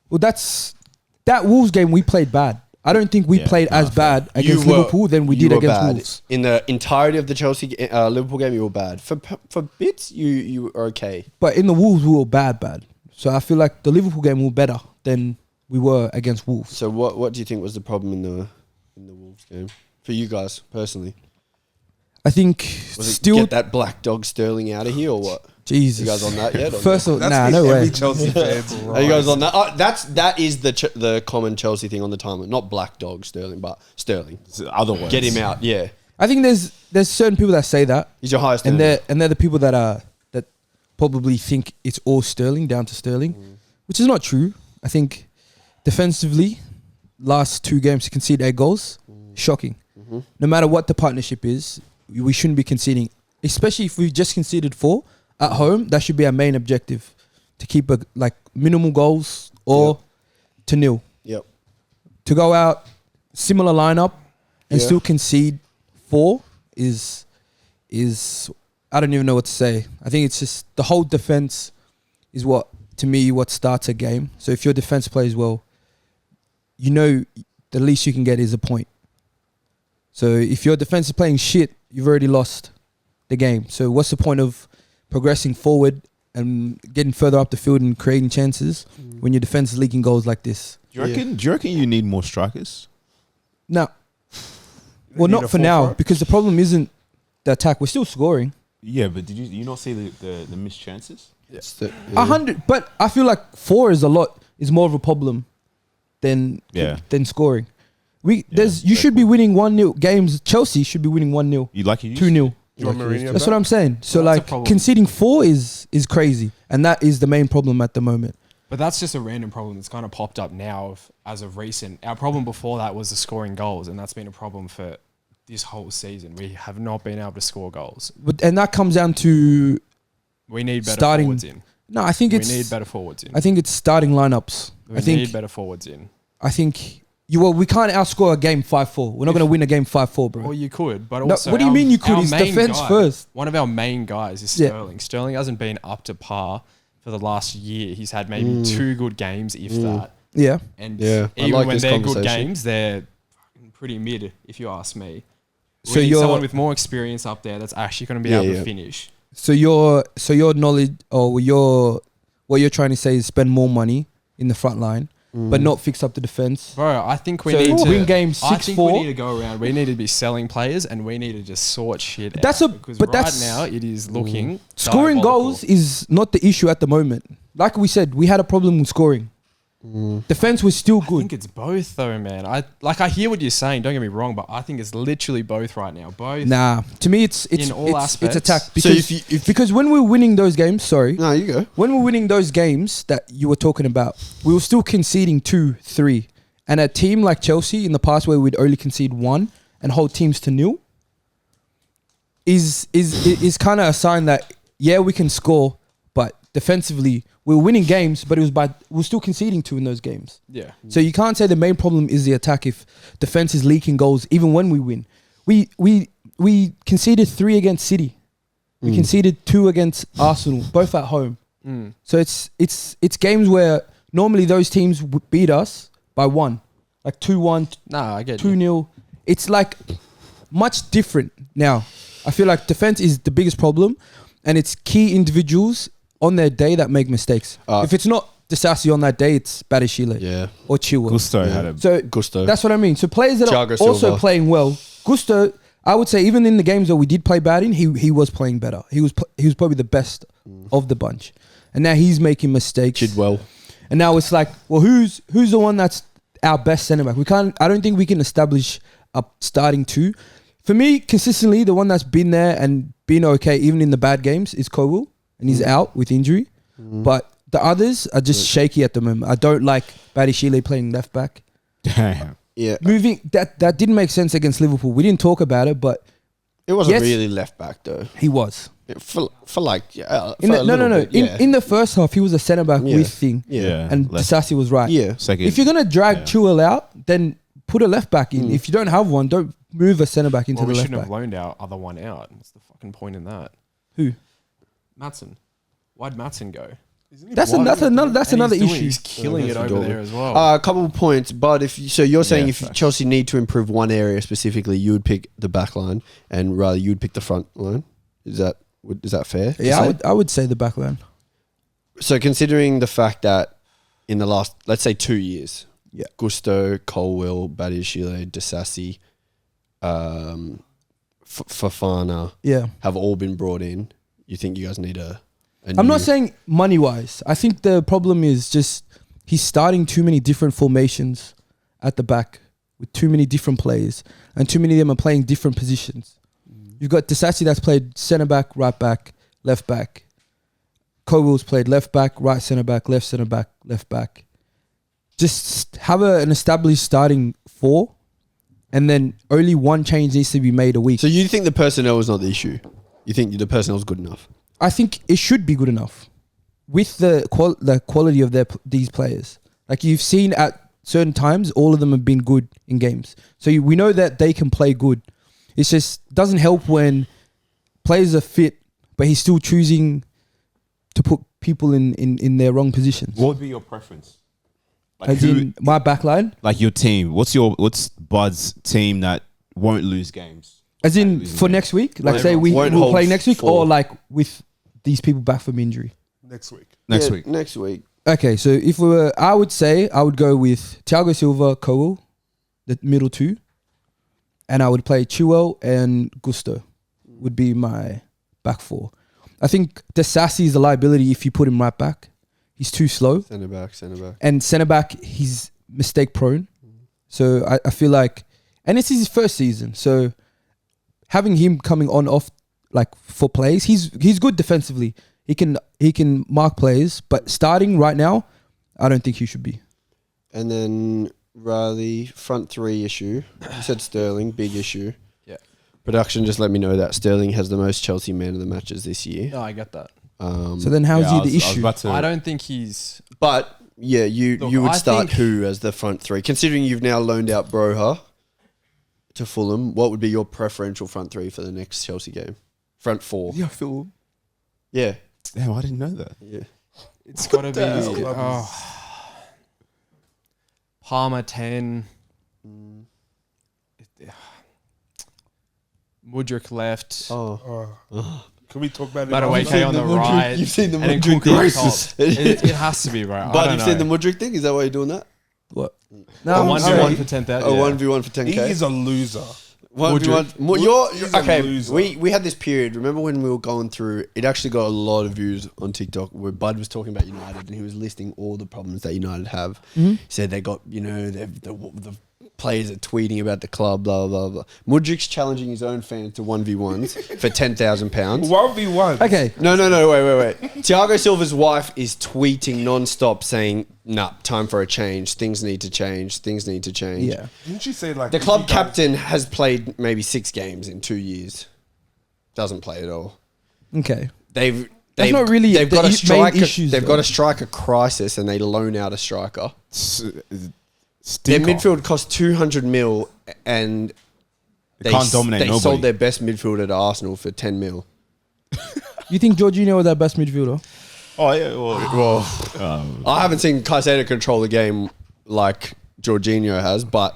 Well, that Wolves game we played bad. I don't think we
Yeah,
played as bad against
You were-
Liverpool than we
you
did
were
against
bad.
Wolves.
In the entirety of the Chelsea Liverpool game, you were bad. For bits, you were okay.
But in the Wolves, we were bad. So I feel like the Liverpool game we were better than we were against Wolves.
So what do you think was the problem in the Wolves game for you guys personally?
I think
Was it
still,
get that black dog Sterling out of here or what?
Jesus.
You guys on that yet? or
First of all,
That's
nah,
been
no
every
way.
Chelsea fans.
Are you guys on that? Oh, that is the common Chelsea thing on the timeline. Not black dog Sterling, but Sterling.
Otherwise,
Get him out. Yeah,
I think there's certain people that say that,
he's your highest.
and
earner.
they're the people that probably think it's all Sterling down to Sterling, which is not true. I think defensively, last 2 games to concede 8 goals, shocking. No matter what the partnership is, we shouldn't be conceding, especially if we've just conceded 4 at home. That should be our main objective, to keep minimal goals or to 0.
Yep.
To go out similar lineup and
Yeah.
still concede 4 is I don't even know what to say. I think it's just the whole defense is what starts a game. So if your defense plays well, you know the least you can get is a point. So if your defense is playing shit, you've already lost the game. So what's the point of progressing forward and getting further up the field and creating chances when your defense is leaking goals like this?
Do you reckon you need more strikers?
No. Well,
need
not
a
for now,
forefront?
because the problem isn't the attack. We're still scoring.
Yeah, but did you not see the missed chances?
It's the-
100, but I feel like 4 is more of a problem than scoring. You should be winning 1-0 games. Chelsea should be winning 1-0,
You like you
2-0.
You want Mourinho
That's
back?
what I'm saying. So
That's a
like
problem.
conceding 4 is crazy, and that is the main problem at the moment.
But that's just a random problem that's kind of popped up now as of recent. Our problem before that was the scoring goals, and that's been a problem for this whole season. We have not been able to score goals.
And that comes down to
We need better
Starting-
forwards in.
no. I think
We
it's
need better forwards in.
I think it's starting lineups.
We
I think
need better forwards in.
we can't outscore a game 5-4. We're not going to win a game 5-4, bro.
Or you could, but
No,
also
what do you mean you could?
our
It's
main
defense
guy-
first.
One of our main guys is
Yeah.
Sterling. Sterling hasn't been up to par for the last year. He's had maybe 2 good games, if that.
Yeah.
And
Yeah, I
even
like
when
this
they're good
conversation.
games, they're pretty mid, if you ask me.
So
So we need
you're-
someone with more experience up there that's actually going to be
Yeah,
able
yeah.
to finish.
So your knowledge or what you're trying to say is spend more money in the front line, but not fix up the defense.
Bro, I think we
So
need to
win games
I think we
6-4.
need to go around. We need to be selling players, and we need to just sort shit
That's
out.
a-
because
but
right
that's-
now it is looking
Scoring
diabolical.
goals is not the issue at the moment. Like we said, we had a problem with scoring. Defense was still
I
good.
think it's both though, man. I hear what you're saying. Don't get me wrong, but I think it's literally both right now. Both.
Nah, to me it's
In all
it's
aspects.
attack
So
because because when we were winning those games,
No, you go.
when we were winning those games that you were talking about, we were still conceding 2, 3. And a team like Chelsea in the past where we'd only concede 1 and hold teams to 0 is kind of a sign that we can score, but defensively we were winning games, but we're still conceding 2 in those games.
Yeah.
So you can't say the main problem is the attack if defense is leaking goals even when we win. We conceded 3 against City. We conceded 2 against Arsenal, both at home. So it's games where normally those teams would beat us by 1, like 2-1,
Nah, I get you.
2-0. It's like much different now. I feel like defense is the biggest problem, and it's key individuals on their day that make mistakes. If it's not Disasi on that day, it's Badishile or Chilwell.
Gusto had a
So
Gusto.
that's what I mean. So players that
Thiago
are also
Silva.
playing well. Gusto, I would say, even in the games that we did play bad in, he was playing better. He was probably the best of the bunch, and now he's making mistakes.
Chidwell.
And now it's like, well, who's the one that's our best centre back? I don't think we can establish a starting 2. For me, consistently, the one that's been there and been okay, even in the bad games, is Kowal, and he's out with injury. But the others are just shaky at the moment. I don't like Badishile playing left back.
damn.
Yeah.
Moving that didn't make sense against Liverpool. We didn't talk about it, but
It wasn't
Yes.
really left back though.
he was.
For like for
In the,
a
no.
little bit, yeah.
In the first half, he was a centre back
Yeah.
with thing,
yeah.
and
left.
Disasi was right.
Yeah.
Second.
If you're gonna drag
Yeah.
Chilwell out, then put a left back in. If you don't have one, don't move a centre back into
Well, we
the left
shouldn't
back.
have loaned our other one out. What's the fucking point in that?
Who?
Matson. Why'd Matson go?
That's
Why-
another
And
another
he's
issue.
He's killing it
that's
over
adorable.
there as well.
A couple of points, but you're saying
Yeah,
if
facts.
Chelsea need to improve one area specifically, you would pick the back line, and rather you would pick the front line. Is that fair? to
Yeah,
say?
I would say the back line.
So considering the fact that in the last, let's say 2 years, Gusto, Colwell, Badishile, Disasi, Fafana
Yeah.
have all been brought in, you think you guys need a
I'm not
new-
saying money wise. I think the problem is just he's starting too many different formations at the back with too many different players, and too many of them are playing different positions. You've got Disasi that's played centre back, right back, left back. Cowell's played left back, right centre back, left back. Just have an established starting 4, and then only one change needs to be made a week.
So you think the personnel is not the issue? You think the personnel is good enough?
I think it should be good enough with the quality of these players. Like you've seen at certain times, all of them have been good in games. So we know that they can play good. It's just doesn't help when players are fit, but he's still choosing to put people in their wrong positions.
What would be your preference? Like,
As in my backline,
like your team. What's Bud's team that won't lose games?
as in
losing
for
games.
next week. Like
Won't-
say we'll
won't hold
play next week,
four.
or like with these people back from injury.
Next week.
Next
Yeah,
week.
Next week.
Okay, so if we were, I would say I would go with Thiago Silva, Cowell, the middle 2, and I would play Chilwell and Gusto would be my back 4. I think Disasi is a liability if you put him right back. He's too slow,
Centre back.
and centre back he's mistake prone. So I feel like, and this is his first season, so having him coming on off like for plays, he's good defensively. He can mark plays, but starting right now, I don't think he should be.
And then Riley, front 3 issue. You said Sterling, big issue.
Yeah.
Production just let me know that Sterling has the most Chelsea man of the matches this year.
No, I get that.
So then how's he the issue?
I don't think he's.
But yeah, you
Look,
would
I
start
think-
who as the front 3? Considering you've now loaned out Broha to Fulham, what would be your preferential front 3 for the next Chelsea game? Front 4.
Yeah, Phil.
Yeah.
Damn, I didn't know that.
Yeah.
It's got to be.
hell?
Palmer 10. Mudryk left.
Oh.
Can we talk about it?
Madueke on the right.
You've seen the
and then
Mudryk
Kunku
thing.
on top. It has to be, bro. I
But
don't
you've
know.
seen the Mudryk thing? Is that why you're doing that?
What?
A
No,
1v1 for 10,000.
A 1v1 for 10k?
He is a loser.
1v1.
He's a
Okay,
loser.
we had this period. Remember when we were going through, it actually got a lot of views on TikTok where Bud was talking about United and he was listing all the problems that United have. He said they got, the players are tweeting about the club, blah, blah, blah. Mudryk's challenging his own fans to 1v1s for £10,000.
1v1.
Okay.
No, wait. Thiago Silva's wife is tweeting non-stop saying, nah, time for a change. Things need to change.
Yeah.
Didn't you say like
The
if
club
you guys-
captain has played maybe 6 games in 2 years. Doesn't play at all.
Okay.
They've
not really
they've
the
got a
main
striker.
issues,
They've
though.
got a striker crisis, and they loan out a striker. Their
Stinker.
midfield costs 200 mil, and
They can't dominate
They
nobody.
sold their best midfielder to Arsenal for 10 mil.
You think Jorginho was our best midfielder?
Oh yeah.
Well, I haven't seen Caicedo control the game like Jorginho has, but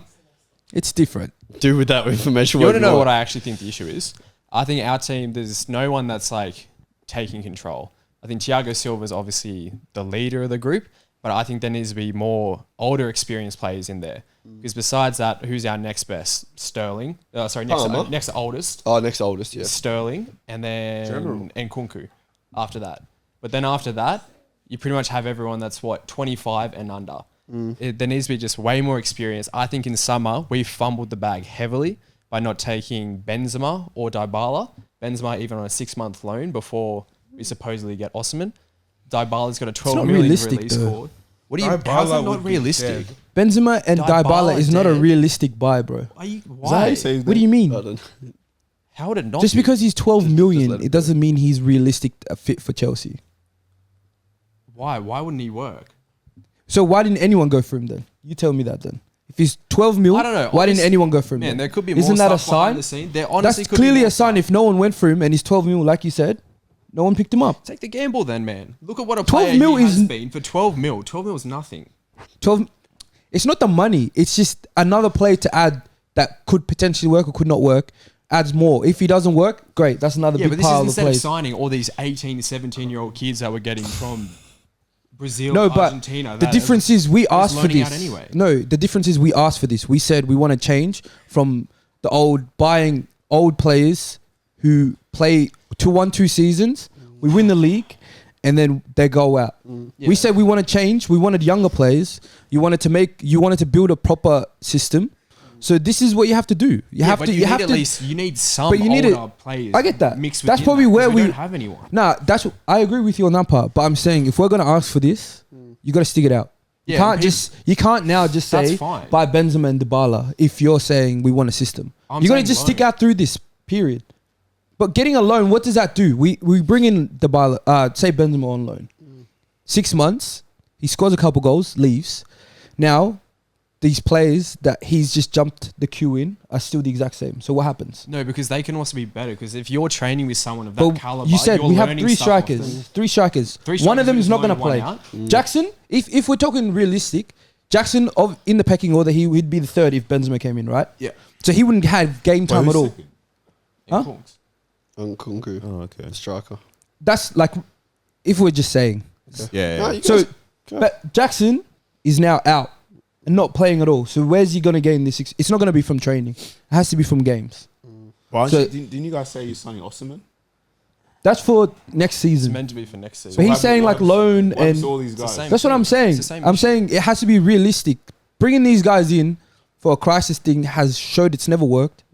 It's different.
do with that information.
You
what
want to know
want.
what I actually think the issue is? I think our team, there's no one that's like taking control. I think Thiago Silva is obviously the leader of the group, but I think there needs to be more older, experienced players in there. Because besides that, who's our next best? Sterling.
Palmer.
Next oldest.
Oh, next oldest, yeah.
Sterling, and then Nkunku after that. But then after that, you pretty much have everyone that's 25 and under. There needs to be just way more experience. I think in summer we fumbled the bag heavily by not taking Benzema or Dybala. Benzema even on a 6-month loan before we supposedly get Osimhen. Dybala's got a 12
not
million
realistic,
release
though.
clause. What do you?
Dybala
How's that
would
not
be
realistic?
dead.
Benzema and
Dybala
Dybala is not a
dead.
realistic buy, bro.
Are you,
Is that how
why?
you say his
What do
name?
you mean?
Pardon.
How would it not?
Just
be?
because he's 12
Just
million,
let him
it doesn't mean he's realistic fit for Chelsea.
Why? Why wouldn't he work?
So why didn't anyone go for him then? You tell me that then. If he's 12 mil,
I don't know.
why didn't
Honestly,
anyone go for him?
Man,
then?
there could be more.
Isn't that a
stuff behind
sign?
The scene. There honestly
That's
could be
clearly
more
a sign.
stuff.
If no one went for him and he's 12 mil, like you said, no one picked him up.
Take the gamble then, man. Look at what a
12
player
mil
he has
is-
been for 12 mil. 12 mil is nothing.
12. It's not the money. It's just another player to add that could potentially work or could not work. Adds more. If he doesn't work, great. That's another
Yeah, but
big
this is
pile of
instead of
players.
signing all these 18 to 17-year-old kids that we're getting from Brazil,
No, but
Argentina.
the difference is we
was
asked for
learning
this.
out anyway.
No, the difference is we asked for this. We said we want to change from the old buying old players who play 2 seasons. We win the league, and then they go out.
Yeah.
We said we want to change. We wanted younger players. You wanted to build a proper system. So this is what you have to do. You have to. You have
at
to.
least you need some
but you need
older
it-
players.
I get that.
Mixed
That's
within
probably
that, 'cause
where we-
don't have anyone.
Nah, I agree with you on that part. But I'm saying if we're gonna ask for this, you got to stick it out.
Yeah, and
You can't now just
That's
say
fine.
buy Benzema and Dybala if you're saying we want a system.
I'm
You got to
saying
just stick
loan.
out through this period. But getting a loan, what does that do? We bring in Dybala, say Benzema on loan. 6 months, he scores a couple goals, leaves. Now, these players that he's just jumped the queue in are still the exact same. So what happens?
No, because they can also be better. Because if you're training with someone of that
But
caliber,
you said
you're
we have
learning
3
stuff off
strikers.
them.
3 strikers.
Three
One of
strikers
them is
is
not going to
loan,
play.
one out.
Jackson, if we're talking realistic, Jackson in the pecking order, he'd be the third if Benzema came in, right?
Yeah.
So he wouldn't have game time
Wait,
at
who's
all.
second?
Huh?
Nkunku,
Oh, okay.
the striker.
That's like, if we're just saying.
Yeah.
No,
yeah.
you
So,
guys- go.
but Jackson is now out and not playing at all. So where's he going to gain this? It's not going to be from training. It has to be from games.
But
So-
didn't you guys say you're signing Osimhen?
That's for next
It's
season.
meant to be for next
But
season.
he's saying like loan and
all these
It's the
guys.
same.
that's what I'm saying.
It's the same
I'm
issue.
saying it has to be realistic. Bringing these guys in for a crisis thing has showed it's never worked.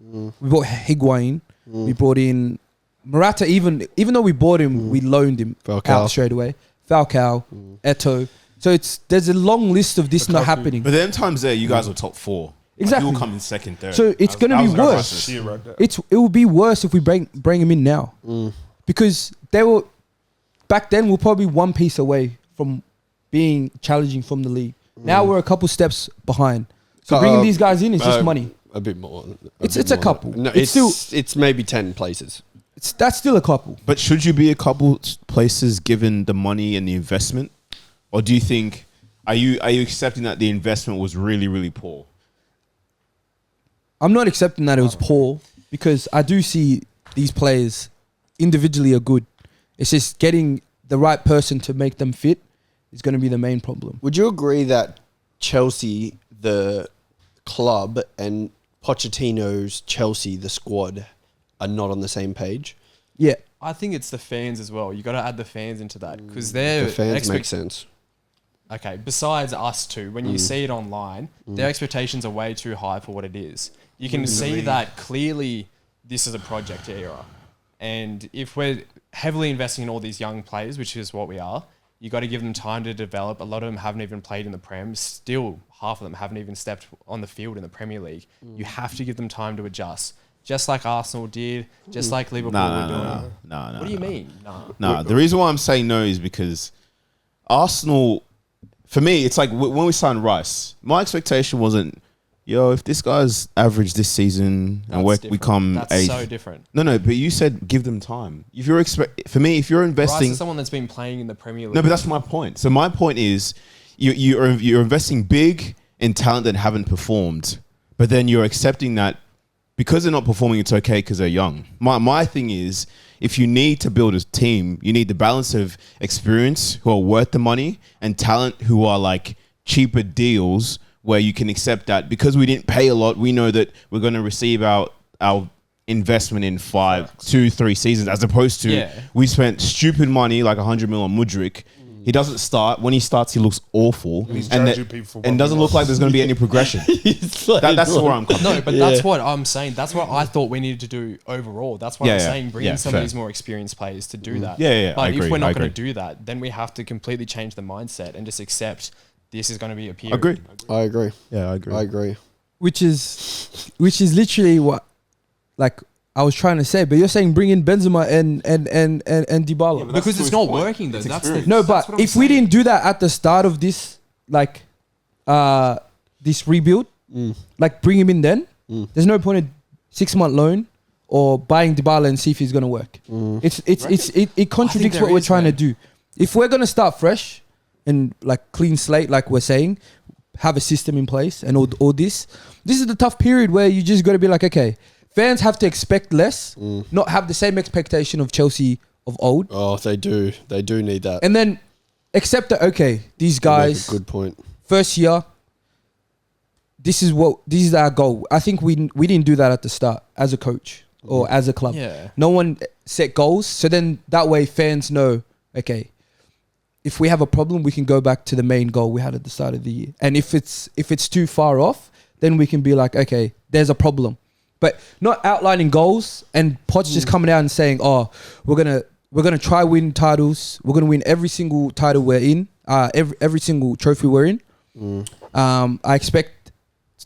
We brought Higuain. We brought in Morata. Even though we bought him, we loaned him
Falcao.
out straight away. Falcao, Eto. So there's a long list of this not happening.
But then times there, you guys were top 4.
Exactly.
Like, you'll come in second, third.
So it's going to
That
be
was a
worse.
crisis.
Shit right there.
It will be worse if we bring him in now, because they were back then. We're probably one piece away from being challenging from the league. Now we're a couple steps behind. So bringing these guys in is just money.
A bit more.
It's
bit
a
more.
couple.
No,
It's
it's maybe 10 places.
That's still a couple.
But should you be a couple places given the money and the investment, or do you think are you accepting that the investment was really, really poor?
I'm not accepting that it was poor, because I do see these players individually are good. It's just getting the right person to make them fit is going to be the main problem.
Would you agree that Chelsea, the club, and Pochettino's Chelsea, the squad, are not on the same page?
Yeah.
I think it's the fans as well. You got to add the fans into that because they're
The fans make sense.
Okay, besides us two, when you see it online, their expectations are way too high for what it is. You can see that clearly this is a project era. And if we're heavily investing in all these young players, which is what we are, you got to give them time to develop. A lot of them haven't even played in the Prem. Still, half of them haven't even stepped on the field in the Premier League. You have to give them time to adjust. Just like Arsenal did, just like Liverpool were doing.
No.
What do you mean? No.
No, the reason why I'm saying no is because Arsenal, for me, it's like when we signed Rice, my expectation wasn't, yo, if this guy's average this season and we
different.
come
That's
eighth.
so different.
No, but you said give them time. If you're for me, if you're
Rice
investing,
is someone that's been playing in the Premier League.
no, but that's my point. So my point is, you're investing big in talent that haven't performed, but then you're accepting that because they're not performing, it's okay because they're young. My thing is, if you need to build a team, you need the balance of experience who are worth the money and talent who are like cheaper deals where you can accept that because we didn't pay a lot, we know that we're going to receive our investment in 2-3 seasons, as opposed to we spent stupid money like 100 mil on Mudryk. He doesn't start. When he starts, he looks awful and doesn't look like there's going to be any progression. That's where I'm coming.
No, but that's what I'm saying. That's what I thought we needed to do overall. That's what I'm saying. Bring in some of these more experienced players to do that.
Yeah.
But
I agree,
if we're not
I
going
agree.
to do that, then we have to completely change the mindset and just accept this is going to be a period.
I agree.
Yeah, I agree.
Which is literally what, like, I was trying to say, but you're saying bring in Benzema and Dybala.
Because it's not working though. That's the,
No,
that's
but
what I'm
if we
saying.
didn't do that at the start of this, like, this rebuild, like bring him in then, there's no point in 6-month loan or buying Dybala and see if he's gonna work. It contradicts
there
what we're
is,
trying to
man.
do. If we're gonna start fresh and like clean slate, like we're saying, have a system in place and all this is the tough period where you just got to be like, okay, fans have to expect less, not have the same expectation of Chelsea of old.
Oh, they do. They do need that.
And then accept that, okay, these
You make
guys,
a good point.
first year, this is our goal. I think we didn't do that at the start as a coach or as a club.
Yeah.
No one set goals. So then that way fans know, okay, if we have a problem, we can go back to the main goal we had at the start of the year. And if it's too far off, then we can be like, okay, there's a problem. But not outlining goals and Poch just coming out and saying, oh, we're gonna try win titles. We're gonna win every single title we're in, every single trophy we're in. I expect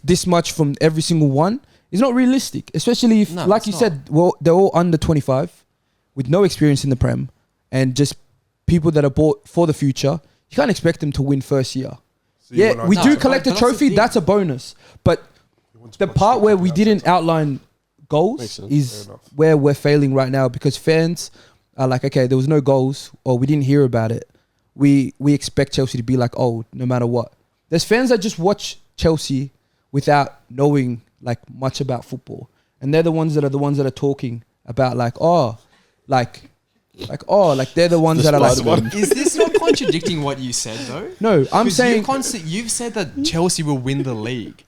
this much from every single one. It's not realistic, especially if, like you said, well, they're all under 25 with no experience in the Prem and just people that are bought for the future. You can't expect them to win first year.
So
we do
but
collect a
that's the
trophy.
thing.
That's a bonus. But the part where we didn't outline goals is where we're failing right now because fans are like, okay, there was no goals or we didn't hear about it. We expect Chelsea to be like old no matter what. There's fans that just watch Chelsea without knowing like much about football. And they're the ones that are talking about like they're the ones that are like,
Is this not contradicting what you said though?
no, I'm saying
You've said that Chelsea will win the league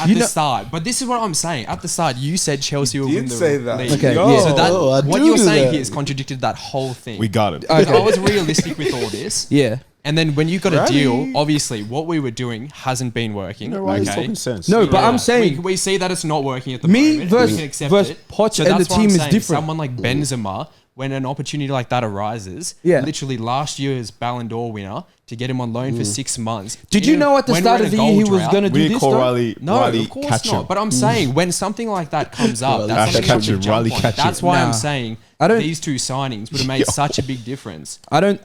at the start, but this is what I'm saying. At the start, you said Chelsea will win the
say that.
league.
Okay,
Yo,
yeah.
So that
I
what
do
you're
do
saying
that.
here is contradicted that whole thing.
We got it.
Because I was realistic with all this,
yeah.
and then when you got a deal, obviously what we were doing hasn't been working.
He's talking sense.
No, but I'm saying
we see that it's not working at the
Me
moment.
versus-
we can accept
versus
it.
Poch
So
and the
that's what
team
I'm
is
saying.
different.
Someone like Benzema, when an opportunity like that arises,
Yeah.
literally last year's Ballon d'Or winner, to get him on loan for 6 months.
Did you know at the
when
start
we're
of
in
the
a
year he
goal
was
drought-
going to do
We didn't
this?
call
though?
Riley
No,
Riley
of course
catch
not.
him.
But I'm saying when something like that comes up, that's
Hashtag
something you have
catch
to
him,
jump
Riley
on.
catch
That's
him.
why
Nah.
I'm saying
I don't-
these two signings would have made such a big difference.
I don't.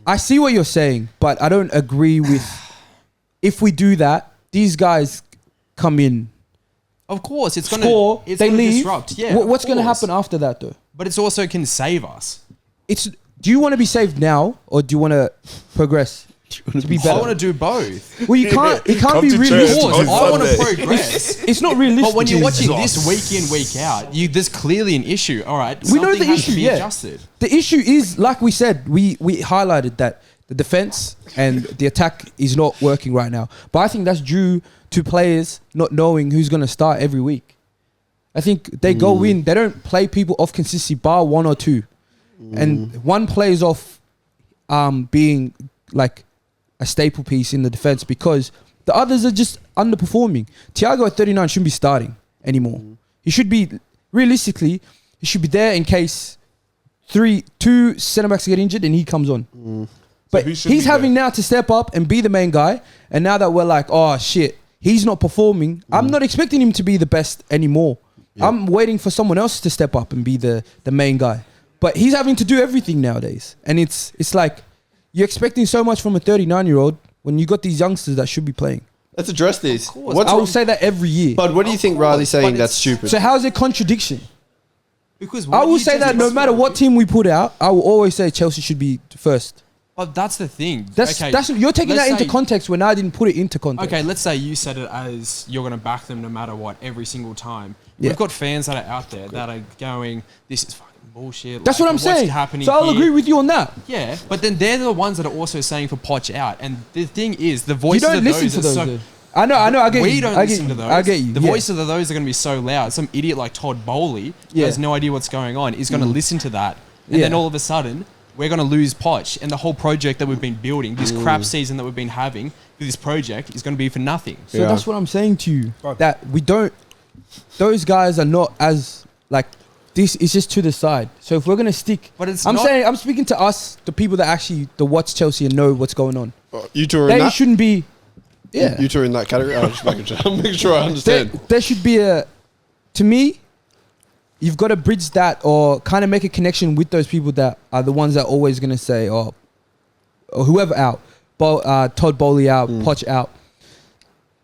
I see what you're saying, but I don't agree with. If we do that, these guys come in,
Of course, it's going
score,
to
they leave.
disrupt. Yeah,
What's
of
going to
course.
happen after that, though?
But it's also can save us.
Do you want to be saved now, or do you want to progress to be
I
better?
want to do both.
Well, you can't. It can't
Come
be
to church.
Of
realistic.
course, I want to
Sunday.
progress.
It's not realistic.
But when you're watching this week in, week out, there's clearly an issue. All right,
We know
something
the
has
issue,
to be
yeah.
adjusted.
The issue is, like we said, we highlighted that the defense and the attack is not working right now. But I think that's due to players not knowing who's going to start every week. I think they go in, they don't play people off consistency, bar one or two. And one plays off being like a staple piece in the defense because the others are just underperforming. Thiago at 39 shouldn't be starting anymore. He should be, realistically, he should be there in case two centre backs get injured and he comes on. But
who should
he's
be
having now to step up and be the main guy. And now that we're like, oh shit, he's not performing, I'm not expecting him to be the best anymore. I'm waiting for someone else to step up and be the main guy. But he's having to do everything nowadays. And it's like, you're expecting so much from a 39-year-old when you got these youngsters that should be playing.
Let's address this.
course.
I will say that every year.
But what do you think Riley's saying
but
that's
it's-
stupid?
So how is it contradiction?
Because
I
what
will
you
say
just
that no matter what team we put out, I will always say Chelsea should be first.
But that's the thing.
That's
okay,
you're taking
let's
that into
say-
context when I didn't put it into context.
Okay, let's say you said it as you're going to back them no matter what every single time.
Yeah.
We've got fans that are out there that are going, "This is fucking bullshit."
That's
like,
what I'm
what's
saying.
happening
So I'll
here?"
agree with you on that.
Yeah, but then they're the ones that are also saying for Poch out. And the thing is, the
You
voices
don't
of
listen
those
to
are
those.
so.
Though. I know. I get
We
you.
don't
I get
listen
you.
to those.
I get you.
The
yeah.
voices of those are going to be so loud. Some idiot like Todd Bowley who
Yeah.
has no idea what's going on is going to listen to that, and
Yeah.
then all of a sudden we're going to lose Poch, and the whole project that we've been building, this crap season that we've been having for this project, is going to be for nothing.
So
Yeah.
that's what I'm saying to you.
Right.
That we don't. Those guys are not as like. This is just to the side. So if we're gonna stick,
But it's
I'm
not-
saying I'm speaking to us, the people that actually watch Chelsea and know what's going on.
You two are in
They
that?
shouldn't be. Yeah.
You two are in that category? I'm just making sure, I'm making sure I understand.
There should be a. To me, you've got to bridge that or kind of make a connection with those people that are the ones that are always gonna say, or whoever out, Todd Bowley out, Poch out.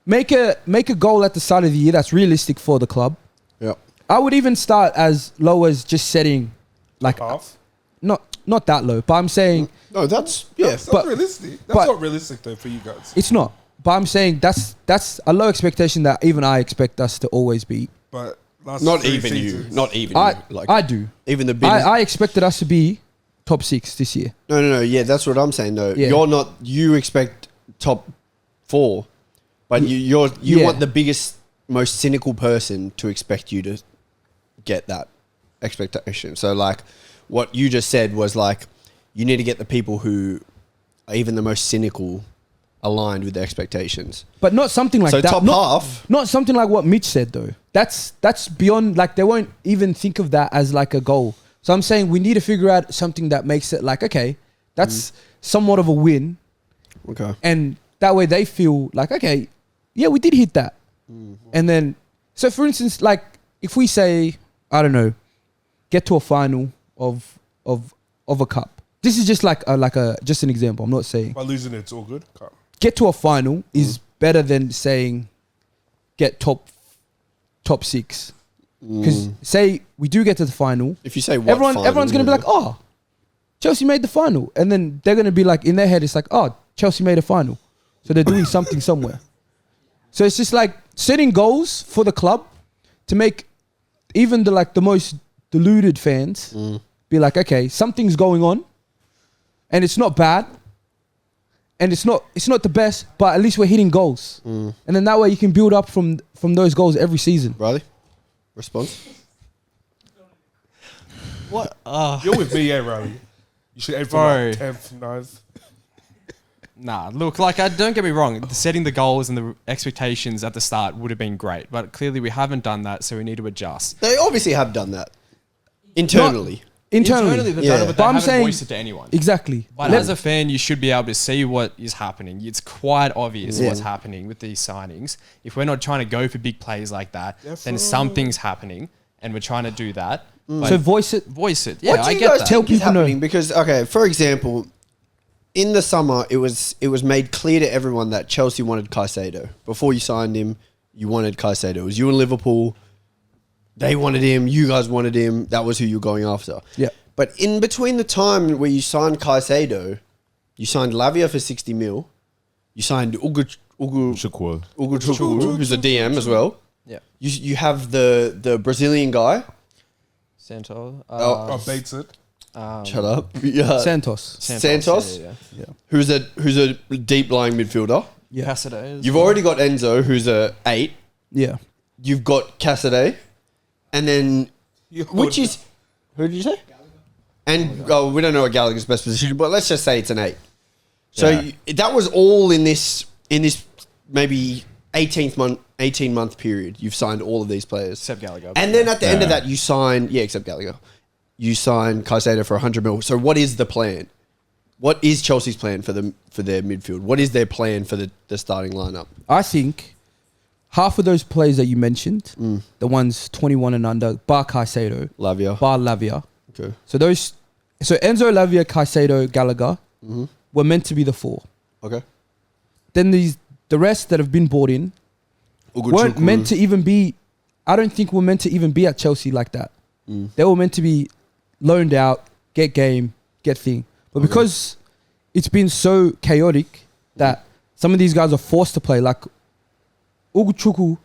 Make a goal at the start of the year that's realistic for the club.
Yeah.
I would even start as low as just setting, like
Half.
not that low, but I'm saying
No, that's, yeah.
That's
but-
not realistic. That's
but-
not realistic though for you guys.
it's not. But I'm saying that's a low expectation that even I expect us to always beat.
But last
Not
three
even you.
seasons-
Not even
I
you. Like,
I do.
even the biggest.
I expected us to be top 6 this year.
No. Yeah, that's what I'm saying, though.
Yeah.
You're not, you expect top 4, but you
Yeah.
want the biggest, most cynical person to expect you to get that expectation. So, like, what you just said was, like, you need to get the people who are even the most cynical aligned with the expectations.
But not something like
So
that.
top
not,
half.
Not something like what Mitch said though. That's beyond, like they won't even think of that as like a goal. So I'm saying we need to figure out something that makes it like, okay, that's somewhat of a win.
Okay.
And that way they feel like, okay, yeah, we did hit that. And then, so for instance, like if we say, I don't know, get to a final of a cup. This is just like just an example. I'm not saying
By losing it, it's all good. Can't.
get to a final is better than saying get top 6. Because say we do get to the final,
If you say what
everyone's gonna be like, oh, Chelsea made the final, and then they're gonna be like in their head, it's like, oh, Chelsea made a final, so they're doing something somewhere. So it's just like setting goals for the club to make even the most deluded fans be like, okay, something's going on, and it's not bad, and it's not the best, but at least we're hitting goals, and then that way you can build up from those goals every season.
Riley, response?
What?
You're with me, yeah, Riley. You should aim for
Bro.
like 10th, 9th.
Nah, look, like, don't get me wrong. Setting the goals and the expectations at the start would have been great, but clearly we haven't done that, so we need to adjust.
They obviously have done that internally.
Internally,
they've
Yeah.
done it, but they
But I'm
haven't
saying-
voiced it to anyone.
exactly.
But as a fan, you should be able to see what is happening. It's quite obvious
Yeah.
what's happening with these signings. If we're not trying to go for big plays like that, then something's happening, and we're trying to do that. But
So voice it.
voice it. Yeah,
What do
I
you
get
guys
that.
Tell
think is
people no.
happening? Because, okay, for example, in the summer, it was made clear to everyone that Chelsea wanted Caicedo. Before you signed him, you wanted Caicedo. It was you and Liverpool. They wanted him. You guys wanted him. That was who you were going after.
Yeah.
But in between the time where you signed Caicedo, you signed Lavia for 60 mil. You signed Ugo
Shakur.
Chukwu, who's a DM as well.
Yeah.
You have the Brazilian guy.
Santo.
Oh, Bates it.
Shut up. Yeah.
Santos.
Santos?
Yeah.
Who's a deep lying midfielder.
Yeah.
Cassidy.
You've already got Enzo, who's a 8.
Yeah.
You've got Cassidy, and then which is who did you say? And we don't know what Gallagher's best position, but let's just say it's an 8. So
Yeah.
that was all in this maybe 18 month period. You've signed all of these players,
Except Gallagher.
and then at the end of
Yeah.
that, you sign except Gallagher. You sign Caicedo for 100 mil. So what is the plan? What is Chelsea's plan for their midfield? What is their plan for the starting lineup?
I think half of those players that you mentioned, the ones 21 and under, bar Caicedo,
Lavia.
bar Lavia.
Okay.
So Enzo, Lavia, Caicedo, Gallagher were meant to be the 4.
Okay.
Then the rest that have been bought in weren't meant to even be. I don't think we're meant to even be at Chelsea like that. They were meant to be loaned out, get game, get thing. But because it's been so chaotic that some of these guys are forced to play, like Uguchuku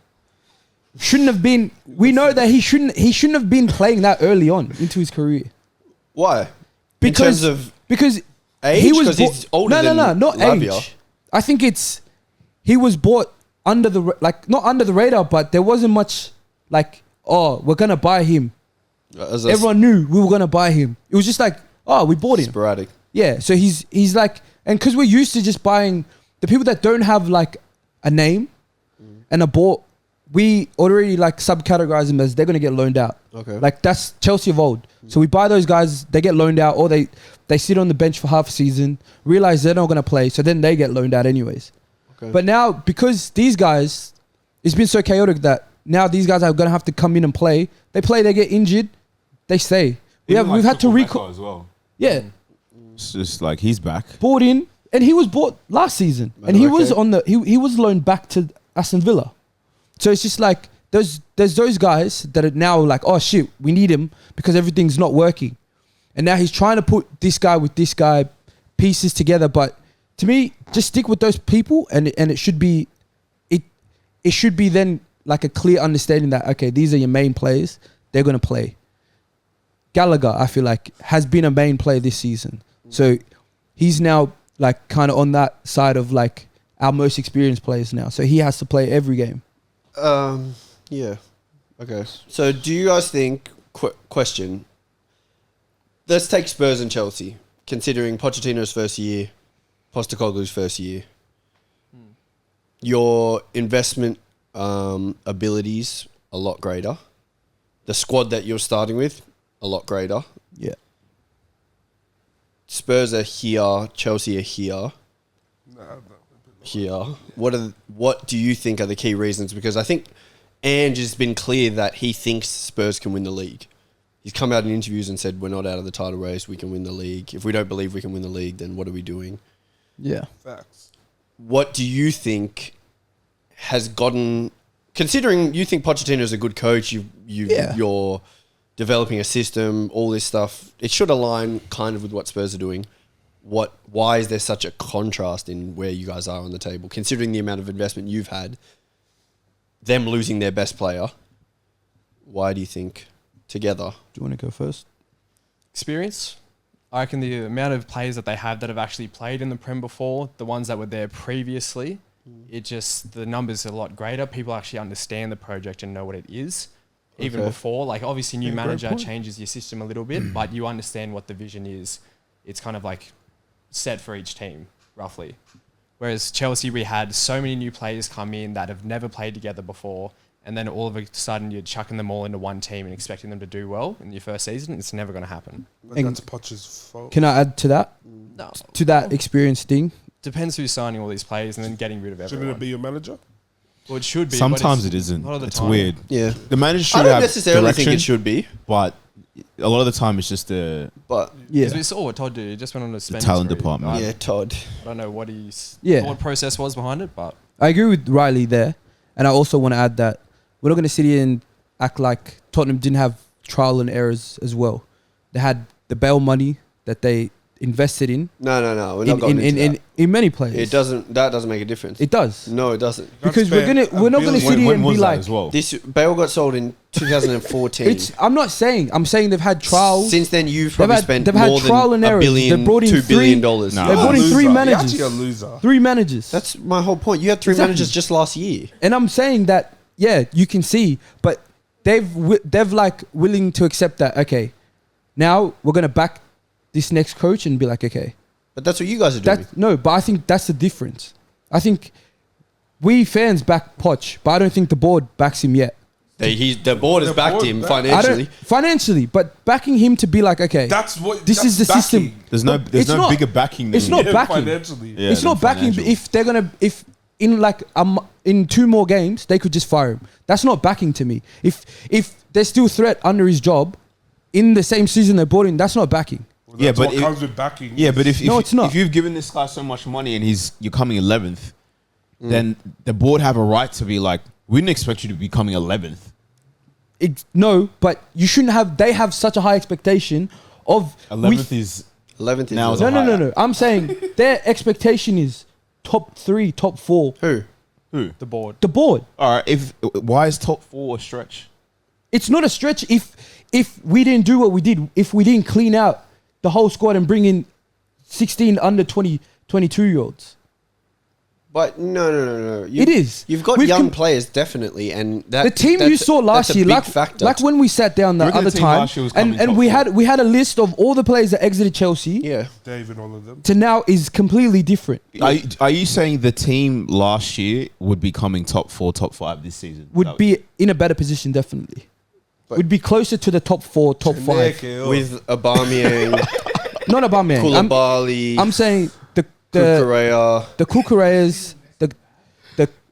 shouldn't have been. We know that he shouldn't have been playing that early on into his career.
Why?
Because
In terms of
because
age?
he was
'Cause he's older
no,
than
not
Lavia.
age. I think he was bought under the not under the radar, but there wasn't much like, oh, we're gonna buy him. Everyone knew we were gonna buy him. It was just like, oh, we bought him.
Sporadic.
Yeah, so he's like, and because we're used to just buying the people that don't have like a name and a bought, we already like subcategorize them as they're gonna get loaned out.
Okay.
Like that's Chelsea of old. So we buy those guys, they get loaned out, or they sit on the bench for half a season, realize they're not gonna play, so then they get loaned out anyways.
Okay.
But now because these guys, it's been so chaotic that now these guys are gonna have to come in and play. They play, they get injured, they stay. We've had to recall
as well.
Yeah.
It's just like he's back.
Bought in, and he was bought last season, and he was on he was loaned back to Aston Villa. So it's just like there's those guys that are now like, oh shit, we need him because everything's not working, and now he's trying to put this guy with this guy pieces together. But to me, just stick with those people, and it should be it should be then like a clear understanding that okay, these are your main players, they're gonna play. Gallagher, I feel like, has been a main player this season. So he's now like kind of on that side of like our most experienced players now. So he has to play every game.
Yeah. Okay. So do you guys think, question, let's take Spurs and Chelsea, considering Pochettino's first year, Postecoglou's first year. Your investment abilities a lot greater. The squad that you're starting with, a lot greater.
Yeah.
Spurs are here, Chelsea are here. Here. What do you think are the key reasons? Because I think Ange has been clear that he thinks Spurs can win the league. He's come out in interviews and said, we're not out of the title race, we can win the league. If we don't believe we can win the league, then what are we doing?
Yeah.
Facts.
What do you think has gotten... Considering you think Pochettino's a good coach, you're developing a system, all this stuff, it should align kind of with what Spurs are doing. Why is there such a contrast in where you guys are on the table, considering the amount of investment you've had, them losing their best player? Why do you think together?
Do you want to go first?
Experience. I reckon the amount of players that they have that have actually played in the Prem before, the ones that were there previously, the numbers are a lot greater. People actually understand the project and know what it is. Even before, like obviously new manager changes your system a little bit, but you understand what the vision is. It's kind of like set for each team, roughly. Whereas Chelsea, we had so many new players come in that have never played together before, and then all of a sudden you're chucking them all into one team and expecting them to do well in your first season. It's never going to happen.
But that's Poch's fault.
Can I add to that?
No.
To that experience thing?
Depends who's signing all these players and then getting rid of everyone.
Shouldn't it be your manager?
Well, it should be.
Sometimes
but
it isn't.
A lot of the
It's
time.
weird.
Yeah.
The manager should
I don't
have
necessarily
direction,
think it should be,
but a lot of the time it's just the
but
Yeah.
Because we saw what Todd did. He just went on a spending
talent
spree.
department.
yeah, Todd.
I don't know what his
Yeah.
thought process was behind it, but
I agree with Riley there. And I also want to add that we're not going to sit here and act like Tottenham didn't have trial and errors as well. They had the bail money that they invested in.
No. We're not going into that.
In many players.
That doesn't make a difference.
It does.
No, it doesn't.
Because we're not gonna sit here
when
and
was
be
that
like
as well?
This Bale got sold in 2014.
I'm saying they've had trials.
Since then, you've probably spent
they've
more
had trial
than
and errors.
$1 billion,
They brought in
$2 billion.
No.
They brought in three managers.
You're actually a loser.
Three managers.
That's my whole point. You had three
Exactly.
managers just last year.
And I'm saying that, yeah, you can see, but they've like willing to accept that, okay, now we're going to back this next coach and be like, okay.
But that's what you guys are doing.
No, but I think that's the difference. I think we fans back Poch, but I don't think the board backs him yet.
The board has backed him financially.
Financially, but backing him to be like, okay,
That's what.
this is the
backing.
system.
There's no
It's not-
bigger backing than
it's not
Yeah,
backing.
financially.
Yeah,
It's not
than
backing.
financial.
If in like in 2 more games they could just fire him. That's not backing to me. If there's still threat under his job in the same season they bought him, that's not backing.
Well,
Yeah,
that's
but
what
if-
comes with backing.
Yeah, but if
No, it's not.
If you've given this guy so much money and you're coming 11th, then the board have a right to be like, we didn't expect you to be coming 11th.
No, but you shouldn't have. They have such a high expectation of
11th is
11th is
Now it's
the-
No. I'm saying their expectation is top 3, top 4.
Who?
The board.
The board.
all right. Why is top 4 a stretch?
It's not a stretch if we didn't do what we did. If we didn't clean out the whole squad and bring in 16 under 20, 22-year-olds.
But no.
It is.
You've got
We've
young
com-
players, definitely, and that
The team you saw last
that's a
year,
big
like,
factor.
like when we sat down the
reckon the
other
team
time,
last year was coming
and
top
we
four?
had a list of all the players that exited Chelsea
yeah,
David, all of them.
to now is completely different.
Are you saying the team last year would be coming top 4, top 5 this season?
Would be in a better position, definitely. Would be closer to the top 4, top 5.
with Aubameyang,
Not Aubameyang.
Koulibaly,
I'm saying the
Kukurea.
Kukureyas,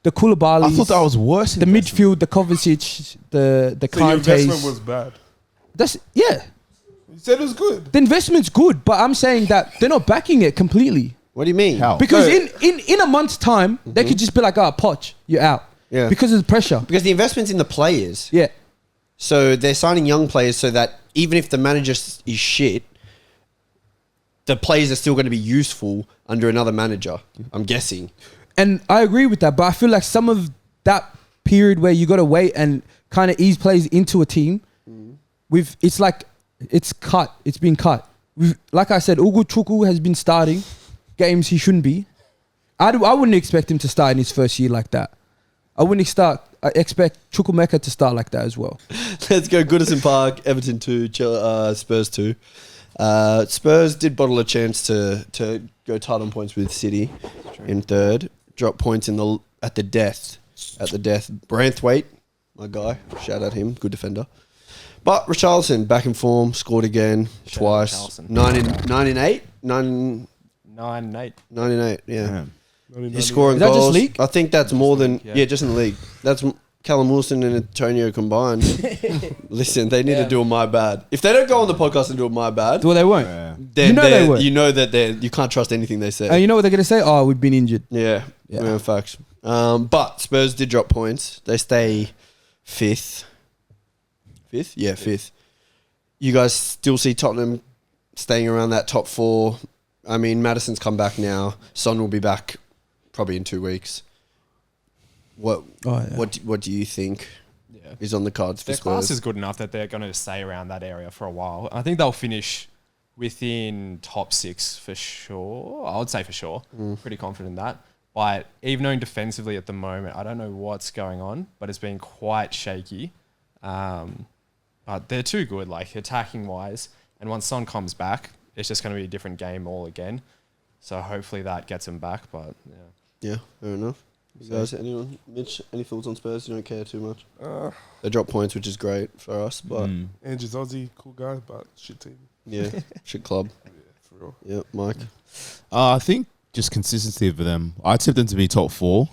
the Koulibalys.
I thought that was worse.
the midfield, the Kovacic, the
So your investment
Kantes.
was bad.
That's yeah.
You said it was good.
The investment's good, but I'm saying that they're not backing it completely.
What do you mean?
How?
Because
No.
in a month's time, they could just be like, Poch, you're out.
Yeah.
Because of the pressure.
Because the investment's in the players.
Yeah.
So they're signing young players so that even if the manager is shit, the players are still going to be useful under another manager, I'm guessing.
And I agree with that, but I feel like some of that period where you got to wait and kind of ease players into a team, it's like it's cut. It's been cut. Like I said, Ugu Chukwu has been starting games he shouldn't be. I wouldn't expect him to start in his first year like that. I expect Chukwumeka to start like that as well.
Let's go Goodison Park, Everton 2, Spurs 2. Spurs did bottle a chance to go tight on points with City in third. Drop points at the death. Branthwaite, my guy, shout out him, good defender. But Richarlison back in form, scored again twice.
Richarlison.
9 in 8.
9 and 8.
9 in 8, yeah.
Yeah.
He's scoring
Is that just
goals.
league?
I think that's more than
yeah.
just in the league. That's Callum Wilson and Antonio combined. Listen, they need to do a my bad. If they don't go on the podcast and do a my bad,
Well, they won't.
then
You know they won't.
you know that you can't trust anything they say.
And you know what they're going to say? Oh, we've been injured.
Yeah,
Yeah.
yeah, facts. But Spurs did drop points. They stay fifth. Fifth? Yeah, fifth. You guys still see Tottenham staying around that top 4. I mean, Maddison's come back now. Son will be back probably in 2 weeks. What do you think
Yeah.
is on the cards for
Their class
Spurs?
is good enough that they're going to stay around that area for a while. I think they'll finish within top 6 for sure. I would say for sure. Pretty confident in that. But even though defensively at the moment, I don't know what's going on, but it's been quite shaky. But they're too good, like attacking wise. And once Son comes back, it's just going to be a different game all again. So hopefully that gets them back. But yeah.
Yeah, fair enough. You guys, anyone? Mitch, any thoughts on Spurs? You don't care too much? They drop points, which is great for us, but
Andrew's Aussie, cool guy, but shit team.
yeah, shit club.
Yeah, for real.
Yeah, Mike.
I think just consistency for them. I tip them to be top 4,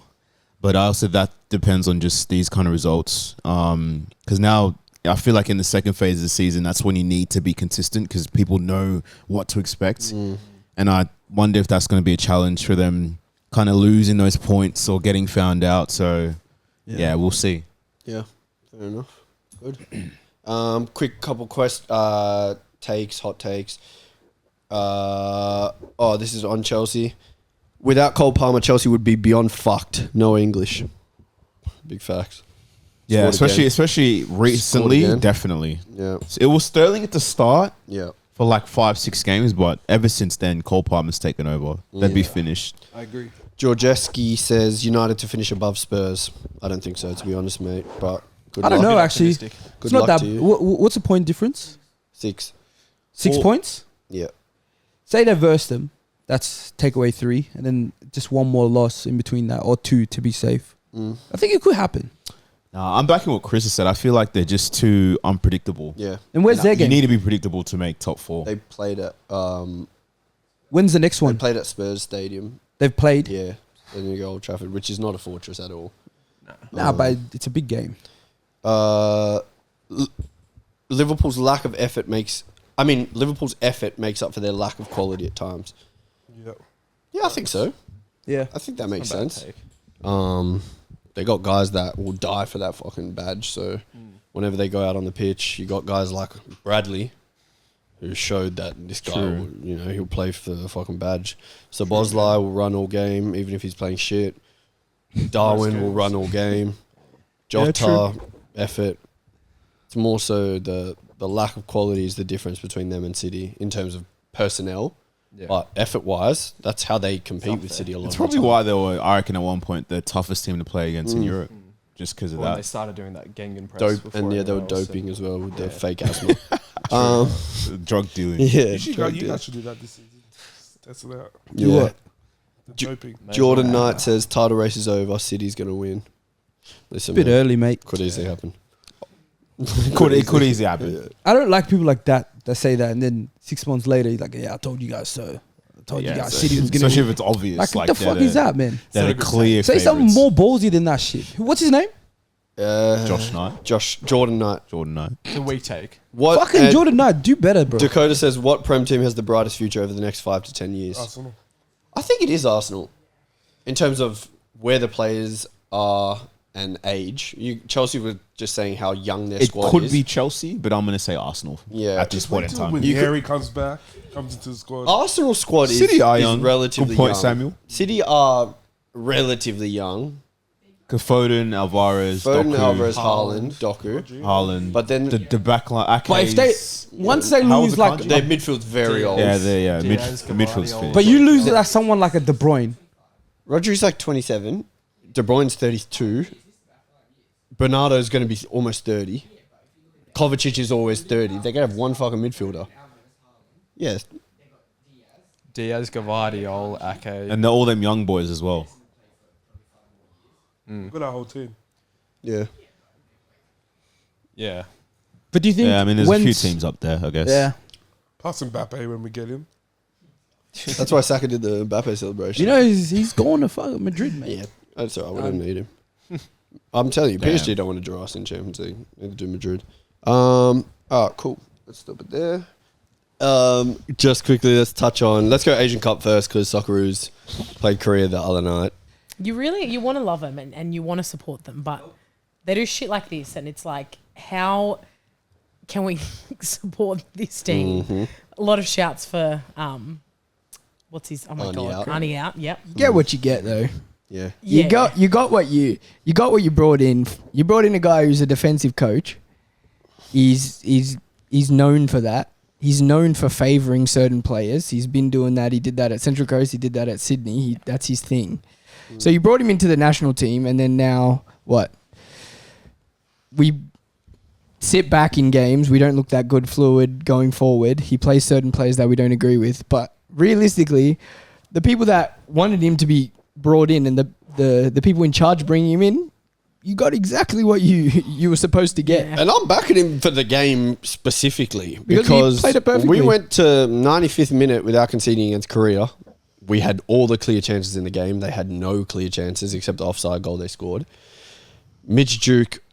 but I also that depends on just these kind of results. Because now I feel like in the second phase of the season, that's when you need to be consistent because people know what to expect. And I wonder if that's going to be a challenge for them, kind of losing those points or getting found out. So yeah, we'll see.
Yeah, fair enough. Good. Quick couple hot takes. This is on Chelsea. Without Cole Palmer, Chelsea would be beyond fucked. No English. Big facts.
Yeah,
Scored again.
especially recently,
again.
definitely.
Yeah,
It was Sterling at the start
yeah.
for like 5-6 games, but ever since then, Cole Palmer's taken over. They'd be
Yeah.
finished.
I agree.
Georgeski says United to finish above Spurs. I don't think so, to be honest, mate. But good
I don't
luck.
know, actually.
Optimistic.
Good
It's not
luck
that.
to you.
What's the point difference?
6.
6
Four.
points?
Yeah.
Say they verse them. That's take away 3. And then just one more loss in between that, or 2 to be safe. I think it could happen.
I'm backing what Chris has said. I feel like they're just too unpredictable.
Yeah.
And where's their
You
game?
need to be predictable to make top 4.
They played at
When's the next
they
one?
played at Spurs Stadium.
They've played.
Yeah. Then you go Old Trafford, which is not a fortress at all.
Nah, but it's a big game.
Liverpool's effort makes up for their lack of quality at times.
Yep.
Yeah, I think so.
Yeah.
I think that makes
Not a bad
sense.
take.
They got guys that will die for that fucking badge. So whenever they go out on the pitch, you got guys like Bradley, who showed that this guy, will, he'll play for the fucking badge. So Bosley will run all game, even if he's playing shit. Darwin will run all game. Jota, effort. It's more so the lack of quality is the difference between them and City in terms of personnel. Yeah. But effort-wise, that's how they compete with City a lot.
It's probably why they were, I reckon, at one point, the toughest team to play against in Europe. Just because of that.
They started doing that Gengen press.
And they were doping as well with their fake asthma.
Drug dealing.
Yeah.
You guys should do that this season. Test it out.
Yeah.
The doping.
Jordan Knight says title race is over. City's going to win. Listen,
Bit early, mate.
Could easily happen.
It could easily happen.
Yeah.
I don't like people like that say that, and then 6 months later, he's like, "Yeah, I told you guys so. I told you guys, City was gonna."
Especially
win."
if it's obvious.
Like, what the fuck is that, man?
They're the clear.
Say something more ballsy than that shit. What's his name?
Jordan Knight.
It's a weak take.
What?
Fucking Jordan Knight, do better, bro.
Dakota says, what Prem team has the brightest future over the next 5 to 10 years?
Arsenal.
I think it is Arsenal. In terms of where the players are and age. Chelsea were just saying how young their squad is.
It could be Chelsea, but I'm going to say Arsenal.
Yeah.
At this point in time.
When Harry comes back, comes into the squad.
Arsenal squad
City are
is
young.
relatively
Good point,
young.
Samuel.
City are relatively young.
Foden, Alvarez,
Haaland, Doku.
Haaland.
But then
the back line.
But if they once they lose like
their midfield's very old.
The midfield's fit.
but you lose like someone like a De Bruyne.
Rodri's like 27. De Bruyne's 32. Bernardo's going to be almost 30. Kovacic is always 30. They're going to have one fucking midfielder. Yes.
Diaz, Gvardiol, Ake.
And all them young boys as well.
Look at our whole team.
Yeah.
Yeah.
But do you think?
Yeah, I mean, there's a few teams up there, I guess.
Yeah.
Plus Mbappe when we get him.
That's why Saka did the Mbappe celebration.
You know, he's going to fucking Madrid, mate.
Yeah, that's all right. We don't need him. I'm telling you, PSG don't want to draw us in Champions League. Neither do Madrid. All right, cool. Let's stop it there. Just quickly, let's go Asian Cup first because Socceroos played Korea the other night.
You want to love them and you want to support them, but they do shit like this, and it's like, how can we support this team?
Mm-hmm.
A lot of shouts for what's his? Oh my
Arnie
god,
out.
Arnie out. Yep.
You get what you get though.
Yeah.
You got what you brought in. You brought in a guy who's a defensive coach. He's known for that. He's known for favouring certain players. He's been doing that. He did that at Central Coast. He did that at Sydney. That's his thing. So you brought him into the national team, and then now what? We sit back in games. We don't look that good fluid going forward. He plays certain players that we don't agree with. But realistically, the people that wanted him to be brought in and the people in charge bringing him in, you got exactly what you were supposed to get.
And I'm backing him for the game specifically
Because he played it perfectly.
we went to 95th minute without conceding against Korea. We had all the clear chances in the game. They had no clear chances except the offside goal they scored. Mitch Duke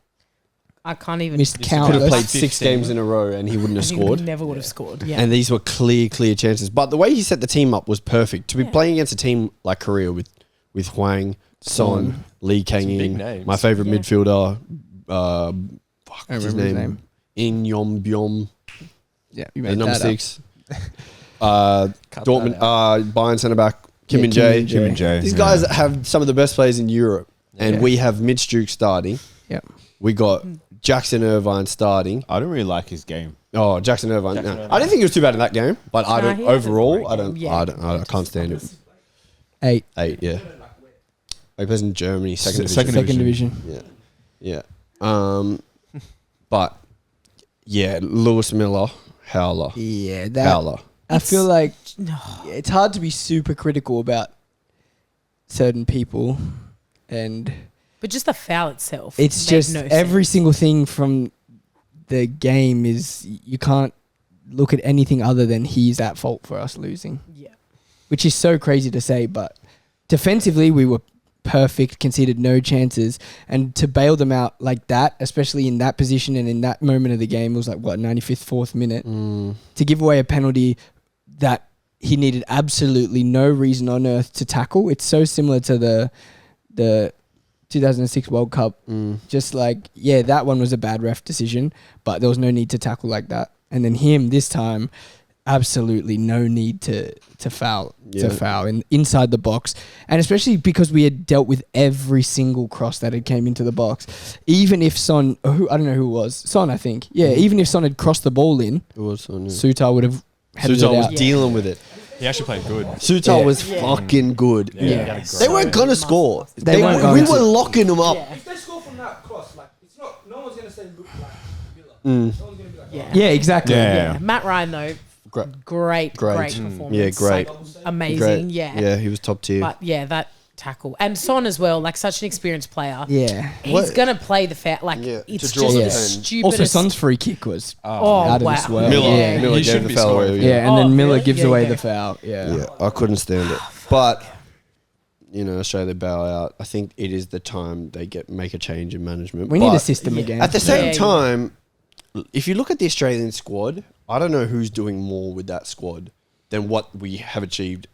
I can't even.
Missed
could
countless.
have played 6 games in a row and he wouldn't have
He
scored.
never would have scored. Yeah.
And these were clear chances. But the way he set the team up was perfect. To be playing against a team like Korea with Hwang, Son, Lee
big
Kang-in,
names.
my favourite
Yeah.
midfielder,
I
what's his
remember his
name?
name.
In Yom Byom,
Yeah, you
the
made
number
that up.
6. Dortmund, Bayern centre back Kim and Jae.
Kim and Jae.
These guys have some of the best players in Europe, and
Yeah.
we have Mitch Duke starting.
Yeah.
We got Jackson Irvine starting.
I don't really like his game.
Oh, Jackson Irvine.
Jackson
no.
Irvine.
I didn't think he was too bad in that game, but I
Nah,
don't.
he has a
Overall,
great
I don't.
game. Yeah.
I can't stand it.
8.
8, yeah. He plays in Germany, second
Second
division.
Second division.
Yeah. But yeah, Lewis Miller, howler,
Yeah, that.
howler.
I feel like it's hard to be super critical about certain people, and
but just the foul itself.
it's
made
just
no
every
sense.
single thing from the game is you can't look at anything other than he's at fault for us losing,
Yeah.
which is so crazy to say. But defensively, we were perfect, conceded no chances, and to bail them out like that, especially in that position and in that moment of the game, it was like what 95th, 4th minute, to give away a penalty that he needed absolutely no reason on earth to tackle. It's so similar to the 2006 World Cup. Just like, yeah, that one was a bad ref decision, but there was no need to tackle like that. And then him this time, absolutely no need to foul inside the box, and especially because we had dealt with every single cross that had came into the box. Even if Son, I don't know who it was, Son, I think, even if Son had crossed the ball in,
It was Son, yeah.
Sutar would have headed
Sutar
it
was
out.
dealing with it.
He actually played good.
Sutar was fucking good.
Yeah, he had a great
They weren't
game.
gonna score.
They weren't going
we
to.
were locking them up.
If they score from that cross, like it's not. No one's gonna say look like Miller. No one's gonna be like,
Yeah.
Yeah, exactly.
Yeah.
Matt Ryan though, great performance.
Yeah, great.
Like, amazing.
Great.
Yeah.
Yeah, he was top tier.
But yeah, that tackle and Son as well, like such an experienced player.
Yeah.
He's gonna play the fair. Like
Yeah,
it's
to draw
just
the
the
pen.
stupidest.
Also, Son's free kick was
wow.
out of this world.
Miller,
Yeah.
Miller
He
gave
should
the
be
foul
scoring.
away.
Yeah, and
Oh,
then Miller
really?
gives
Yeah,
away
yeah.
the foul. Yeah.
Yeah, I couldn't stand it. But Australia bow out. I think it is the time they make a change in management.
We need
But
a system again.
At the same
Yeah.
time, if you look at the Australian squad, I don't know who's doing more with that squad than what we have achieved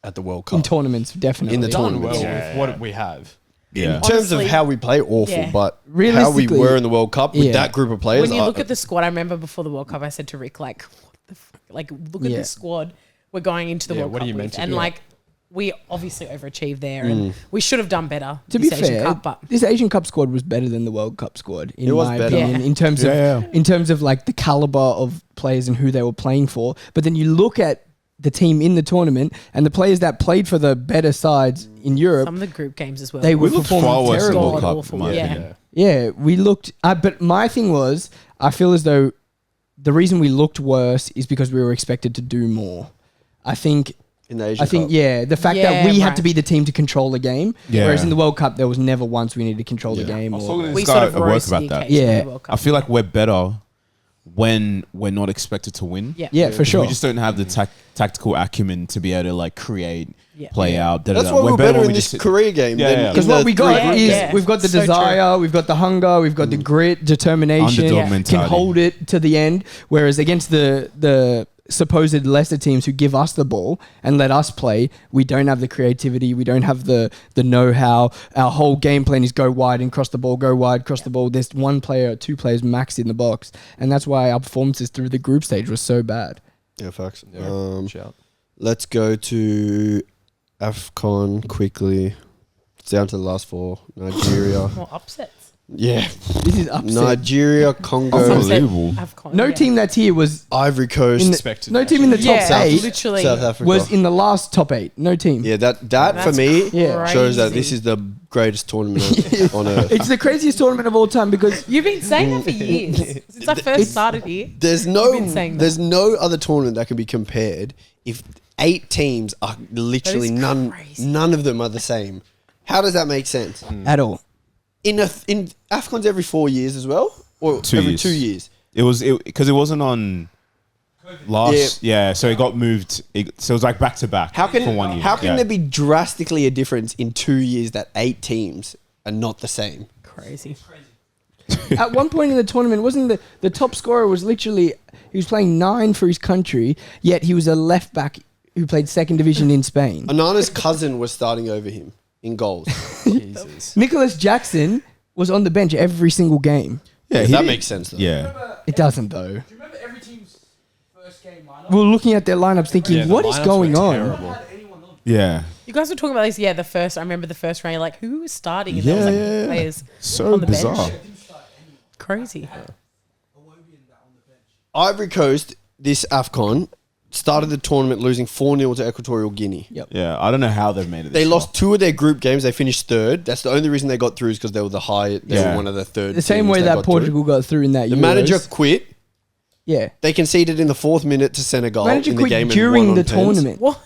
at the World Cup.
In tournaments, definitely.
In the
Done
tournament.
well
Yeah.
with what we have.
Yeah.
In terms of
Honestly,
how we play, awful.
yeah.
But how we
Realistically,
were in the World Cup with
yeah.
that group of players.
When you look at the squad, I remember before the World Cup, I said to Rick, like, what the fuck? Like, look at
Yeah.
the squad we're going into the
Yeah,
World
what
Cup
are you
with.
meant to
And
do?
like, we obviously overachieved there, and we should have done better.
To be
this Asian
fair,
Cup, but
this Asian Cup squad was better than the World Cup squad. In
It was
my
better.
opinion,
Yeah.
in terms of like the caliber of players and who they were playing for. But then you look at the team in the tournament and the players that played for the better sides in Europe.
some of the group games as well.
They were
We looked
performing
far worse in the
terrible.
World Cup,
Awful,
in my
yeah.
opinion.
Yeah, we looked. But my thing was, I feel as though the reason we looked worse is because we were expected to do more. I think.
in the Asian Cup.
The fact
Yeah,
that we had
right.
to be the team to control the game,
Yeah.
whereas in the World Cup there was never once we needed to control the
Yeah.
game.
I was
Or,
talking to
we
this
sort
guy
of
at work
roasted
about
the
that.
occasion
Yeah.
of the World Cup.
I feel like we're better when we're not expected to win.
Yeah.
yeah, for sure.
We just don't have the tactical acumen to be able to like create,
Yeah.
play out.
That's why we're better
when
in
we
this
just-
Korea game.
Yeah,
than
yeah.
in
Because what
the
we got
three group
is
Yeah.
we've got the
So
desire, we've got the hunger, we've got the grit, determination,
Underdog
can
mentality.
hold it to the end. Whereas against the supposed lesser teams who give us the ball and let us play, we don't have the creativity, we don't have the know-how. Our whole game plan is go wide and cross the ball, go wide, cross the ball. There's one player, two players max in the box, and that's why our performances through the group stage was so bad.
Yeah, facts.
Shout.
Let's go to AFCON quickly. It's down to the last four. Nigeria.
More upsets.
Yeah.
This is upset.
Nigeria, Congo,
Unbelievable.
AFCON,
No
yeah.
team that's here was
Ivory Coast.
in the,
Expected,
no team in the top
Yeah,
eight
literally.
South Africa.
was in the last top eight. No team.
yeah, that for
That's
me
Yeah.
shows that
crazy.
this is the greatest tournament on earth.
It's the craziest tournament of all time because
You've been saying that for years since I first started here.
There's
been saying that.
there's no other tournament that can be compared if 8 teams are literally
That is
none
crazy.
none of them are the same. How does that make sense?
at all.
In AFCON's every 4 years as well, or
2
every
years.
2 years.
It was because it wasn't on last. Yeah, so it got moved. So it was like back to back.
How can
for 1 year?
how can
Yeah.
there be drastically a difference in 2 years that 8 teams are not the same?
Crazy.
At one point in the tournament, wasn't the top scorer was literally he was playing 9 for his country, yet he was a left back who played second division in Spain.
Anana's cousin was starting over him in goals.
Jesus.
Nicholas Jackson was on the bench every single game.
Yeah,
that
he-
makes sense though.
Yeah,
It doesn't though.
Do you remember every team's first game lineup?
We were looking at their lineups thinking,
Yeah, the
what is
lineups
going
were
on?
terrible.
yeah.
You guys were talking about this, yeah. I remember the first round. You're like, who was starting? And
Yeah,
there was like
yeah.
players
So
on the
bizarre.
bench. Crazy.
Ivory Coast this AFCON started the tournament losing 4-0 to Equatorial Guinea.
Yep.
Yeah, I don't know how they've made it.
They
this
lost
far.
2 of their group games. They finished 3rd. That's the only reason they got through is because they were they
Yeah.
were one of the third.
The same
teams
way that
got through.
Portugal got through in that
The
Euros.
manager quit.
Yeah.
They conceded in the 4th minute to Senegal
Manager
in the
quit
game and
during
won
the
on pens.
tournament.
What?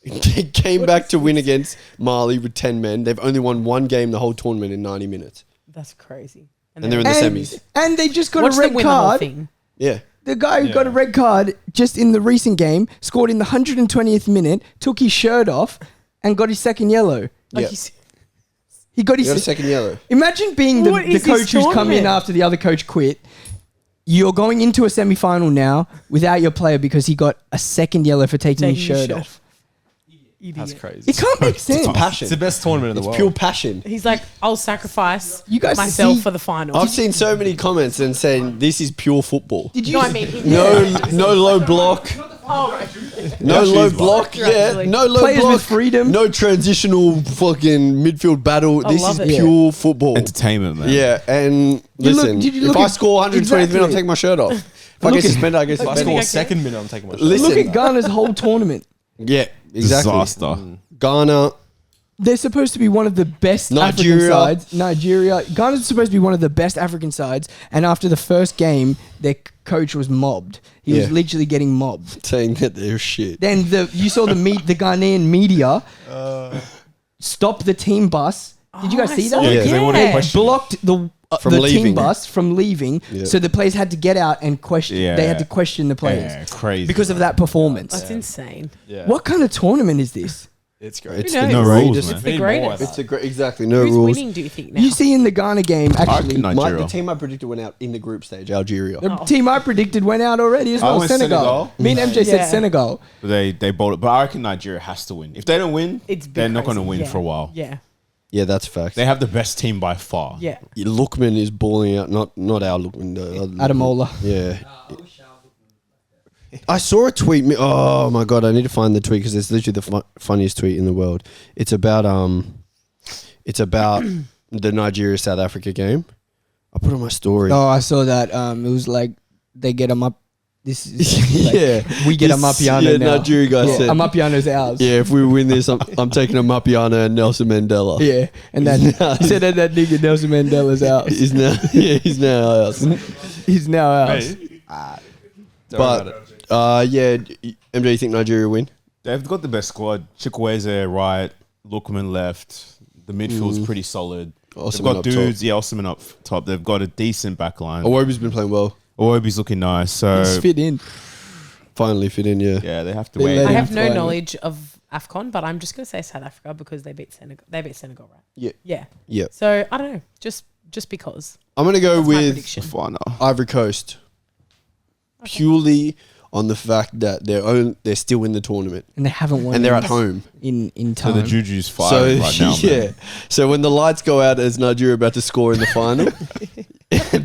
They came back to win against Mali with 10 men. They've only won 1 game the whole tournament in 90 minutes.
That's crazy.
And they're in the
And,
semis.
and they just got
Watch
a
them
red
win the whole
card.
thing.
Yeah.
The guy who
Yeah.
got a red card just in the recent game scored in the 120th minute, took his shirt off, and got his second yellow.
Like
Yeah.
you said,
He got
He got a
his.
second yellow.
Imagine being the
What is
coach
this
who's come in
tournament?
after the other coach quit. You're going into a semi-final now without your player because he got a second yellow for taking his
Taking his
shirt
shirt.
off.
That's crazy.
It can't make sense.
Passion.
It's the best tournament in the
It's
world.
pure passion.
He's like, I'll sacrifice
You guys
myself
see-
for the final.
I've seen so many comments and saying this is pure football.
Did you?
No, I mean, he-
No low block.
Oh, right.
No low block. Yeah.
Actually.
No low
Players
block.
with freedom.
No transitional fucking midfield battle.
I
This
love
is
it.
pure football.
Entertainment, man.
Yeah, and
You look-
listen,
did you
if
look
I
at-
score 120th minute, I'm
Exactly.
taking my shirt off. If I
Look
get
at-
suspended, I get
If I
suspended.
score
Okay.
second minute, I'm taking my shot.
Listen.
Look at Ghana's whole tournament.
Yeah, exactly.
Disaster.
Ghana.
They're supposed to be one of the best
Nigeria.
African sides. Nigeria. Ghana's supposed to be one of the best African sides. And after the first game, their coach was mobbed. He was
Yeah.
literally getting mobbed.
Saying that they're shit.
Then you saw the Ghanaian media stop the team bus. Did you guys
I
see
saw
that?
Yeah, because they wanted to
Yeah.
question.
Blocked
From
the
leaving.
team bus from leaving,
Yeah.
so the players had to get out and question.
Yeah.
They had to question the players
Yeah, crazy.
because of that performance.
That's insane.
Yeah.
What kind of tournament is this?
It's great.
It's
Who
the
knows?
No rules,
greatest.
man.
It's the
Need more of
greatest.
that.
It's the great. Exactly. No
Who's
rules.
winning, do you think, now?
You see in the Ghana game,
I
actually,
reckon Nigeria.
The team I predicted went out in the group stage, Algeria.
the team I predicted went out already as
I
well.
went
Senegal.
Senegal.
Me and MJ said
Yeah.
Senegal.
But they bowled it. But I reckon Nigeria has to win. If they don't win,
It's big
they're not going to
crazy.
win
Yeah.
for a while.
Yeah.
Yeah, that's fact.
They have the best team by far.
Yeah.
Lookman is balling out. Not our Lookman. The other
Ademola.
Lookman. Yeah. I saw a tweet. Oh my god! I need to find the tweet because it's literally the funniest tweet in the world. It's about the Nigeria South Africa game. I put on my story.
Oh, I saw that. It was like they get them up. This is like,
Yeah.
we get a Mapiano now.
Nigeria guy said.
A Mapiano's ours.
Yeah, if we win this, I'm taking a Mapiano and Nelson Mandela.
Yeah, and then he said that nigga Nelson Mandela's ours.
He's now ours.
He's now ours.
But yeah, MJ, you think Nigeria win?
They've got the best squad. Chukwueze right, Lookman left. The midfield's pretty solid.
Osimhen
They've got
up
dudes. Yeah, Osimhen up top. They've got a decent back line.
Awobi's been playing well.
Awobi's looking nice. So
He's fit in.
Finally fit in, yeah.
yeah, they have to
They
wait.
let
I
him
have no
fly.
knowledge of AFCON, but I'm just going to say South Africa because they beat Senegal. They beat Senegal, right?
Yeah.
Yeah.
Yeah.
So, I don't know. Just because.
I'm going to go
That's my
with
prediction.
Final.
Ivory Coast. Purely on the fact that they're still in the tournament.
And they haven't won.
And they're at home.
in
So
time.
the Juju's
So,
firing right now.
yeah.
Man.
So when the lights go out as Nigeria about to score in the final,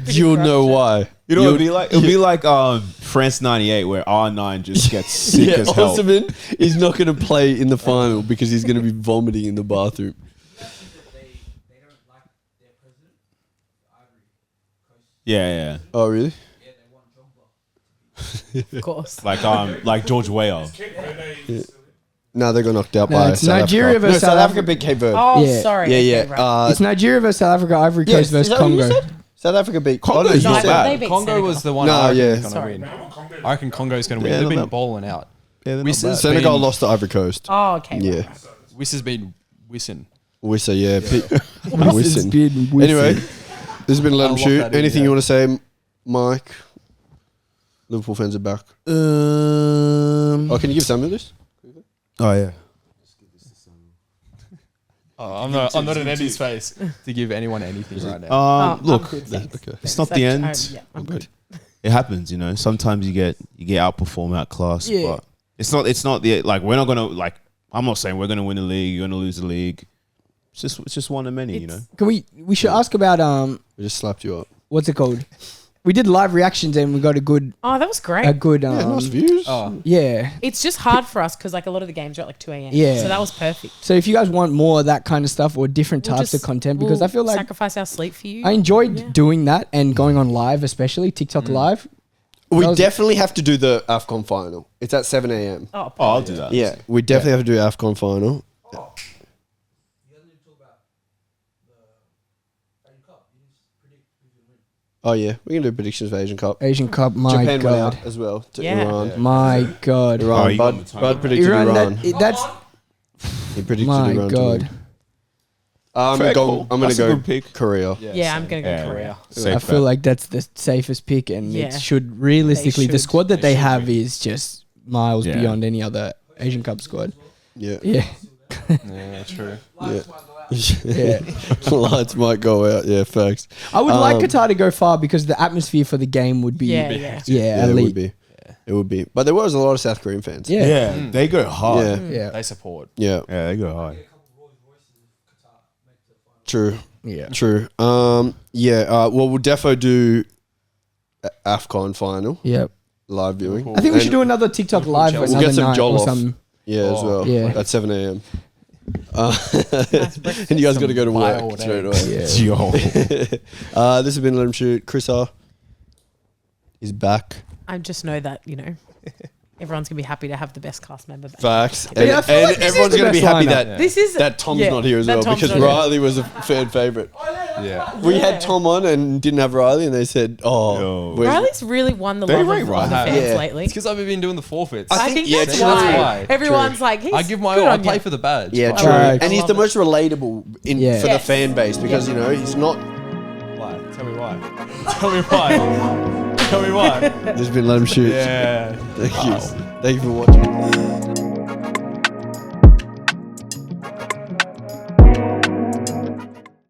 you'll know why.
You know, it'll be like France '98 where R9 just gets sick
Yeah,
as hell.
Osimhen is not going to play in the final because he's going to be vomiting in the bathroom.
Yeah,
Oh, really?
Of course.
like George Weah.
No, they got knocked out
No,
by
it's
South
Nigeria
Africa.
versus
South
South
Africa
Africa.
beat Cape Verde.
Oh,
Yeah.
sorry.
Yeah,
Okay, right.
It's Nigeria versus South Africa, Ivory
Yes,
Coast
is
versus
that what you
Congo.
said? South Africa beat
Congo's
No,
not
they
bad.
beat
Congo
Senegal.
was the one
No,
I reckon
yeah.
is gonna
Sorry.
win. I reckon Congo's going to win.
Yeah,
They've
they're
been
not-
bowling out.
Yeah, they're
Wiss
not
has
bad.
Senegal
been-
lost to Ivory Coast.
Oh, okay.
Yeah.
Right.
Wiss has been whissing.
Wissa, yeah.
It's
Wissing.
been whizzing.
Anyway, this has been Let
I'll
Them
lock
Shoot.
that in,
Anything
yeah.
you want to say, Mike? Liverpool fans are back. Oh, can you give some of this?
Oh yeah.
Oh, I'm not in Eddie's face to give anyone anything right now.
I'm
Look,
good, thanks.
Okay.
it's not
So,
the end.
yeah, I'm good.
It happens, you know. Sometimes you get outperformed, outclassed.
Yeah.
But it's not the like we're not gonna like. I'm not saying we're gonna win the league. You're gonna lose the league. It's just one of many, you know.
Can we should ask about
We just slapped you up.
what's it called? We did live reactions and we got a good
Oh, that was great.
Yeah, nice views.
Oh,
yeah.
It's just hard for us because like a lot of the games are at like 2 a.m.
Yeah.
So that was perfect.
So if you guys want more of that kind of stuff or different
We'll
types of
just-
content, because I
we'll
feel like
sacrifice our sleep for you.
I enjoyed
Yeah.
doing that and going on live, especially TikTok live.
We
That was-
definitely have to do the AFCON final. It's at 7 a.m.
Oh,
Oh, I'll do that.
Yeah, we definitely have to do AFCON final. Oh yeah, we can do predictions for Asian Cup.
Asian Cup, my
Japan went
god,
out as well to
Yeah.
Iran.
my god,
Oh,
Iran.
you got
Bud,
the time.
Bud predicted
Iran,
Iran.
that's
He predicted
my
Iran. to
god.
win. I'm
Fair
gonna
call.
go. I'm gonna
That's a
go
good pick.
Korea.
Yeah, I'm going to go
Yeah.
Korea.
Safe
I feel
bet.
like that's the safest pick, and
Yeah.
it should realistically the
should.
squad that they have is just miles
Yeah.
beyond any other Asian Cup squad.
Yeah,
Yeah,
yeah, true.
yeah.
yeah.
Lights might go out. Yeah, facts.
I would like
Um,
Qatar to go far because the atmosphere for the game would be
Yeah, yeah.
yeah,
it
elite.
would be. It would be. But there was a lot of South Korean fans.
Yeah.
They go hard.
Yeah.
Yeah.
They support.
Yeah.
Yeah, they go hard.
True.
Yeah.
True. Well, we'll defo do AFCON final
Yep.
live viewing.
I think we
And
should do another TikTok live
Chelsea.
another
We'll get some
night or
jollof.
something.
Yeah, as well.
Yeah.
At 7 a.m. And you guys got to go to work
Wild
straight
eggs.
away.
Yo.
This has been Let Him Shoot. Chris R is back.
I just know that, everyone's going to be happy to have the best cast member back.
Facts.
Yeah, I
And,
feel like this
everyone's
is the
going to be
best
happy
lineup.
that
This is
that Tom's
yeah,
not here as
that
well
Tom's
because
not here.
Riley was a fan favourite.
Yeah.
We had Tom on and didn't have Riley, and they said,
Yo.
where's-
Riley's really won the
They
love
rate
of the
Riley.
fans
Yeah.
lately.
It's because I've been doing the forfeits.
I think
yeah,
that's
true.
why.
True.
Everyone's like, he's
I give my
good
all. I
on
play
you.
for the badge.
Yeah,
But-
true.
Right.
And he's
I
the
love
most relatable for the
Yes.
fan base because, he's not...
Why? Tell me why. Tell me why. Tell me why.
This has been Let Him Shoot.
Yeah.
Thank you. Thank you for watching.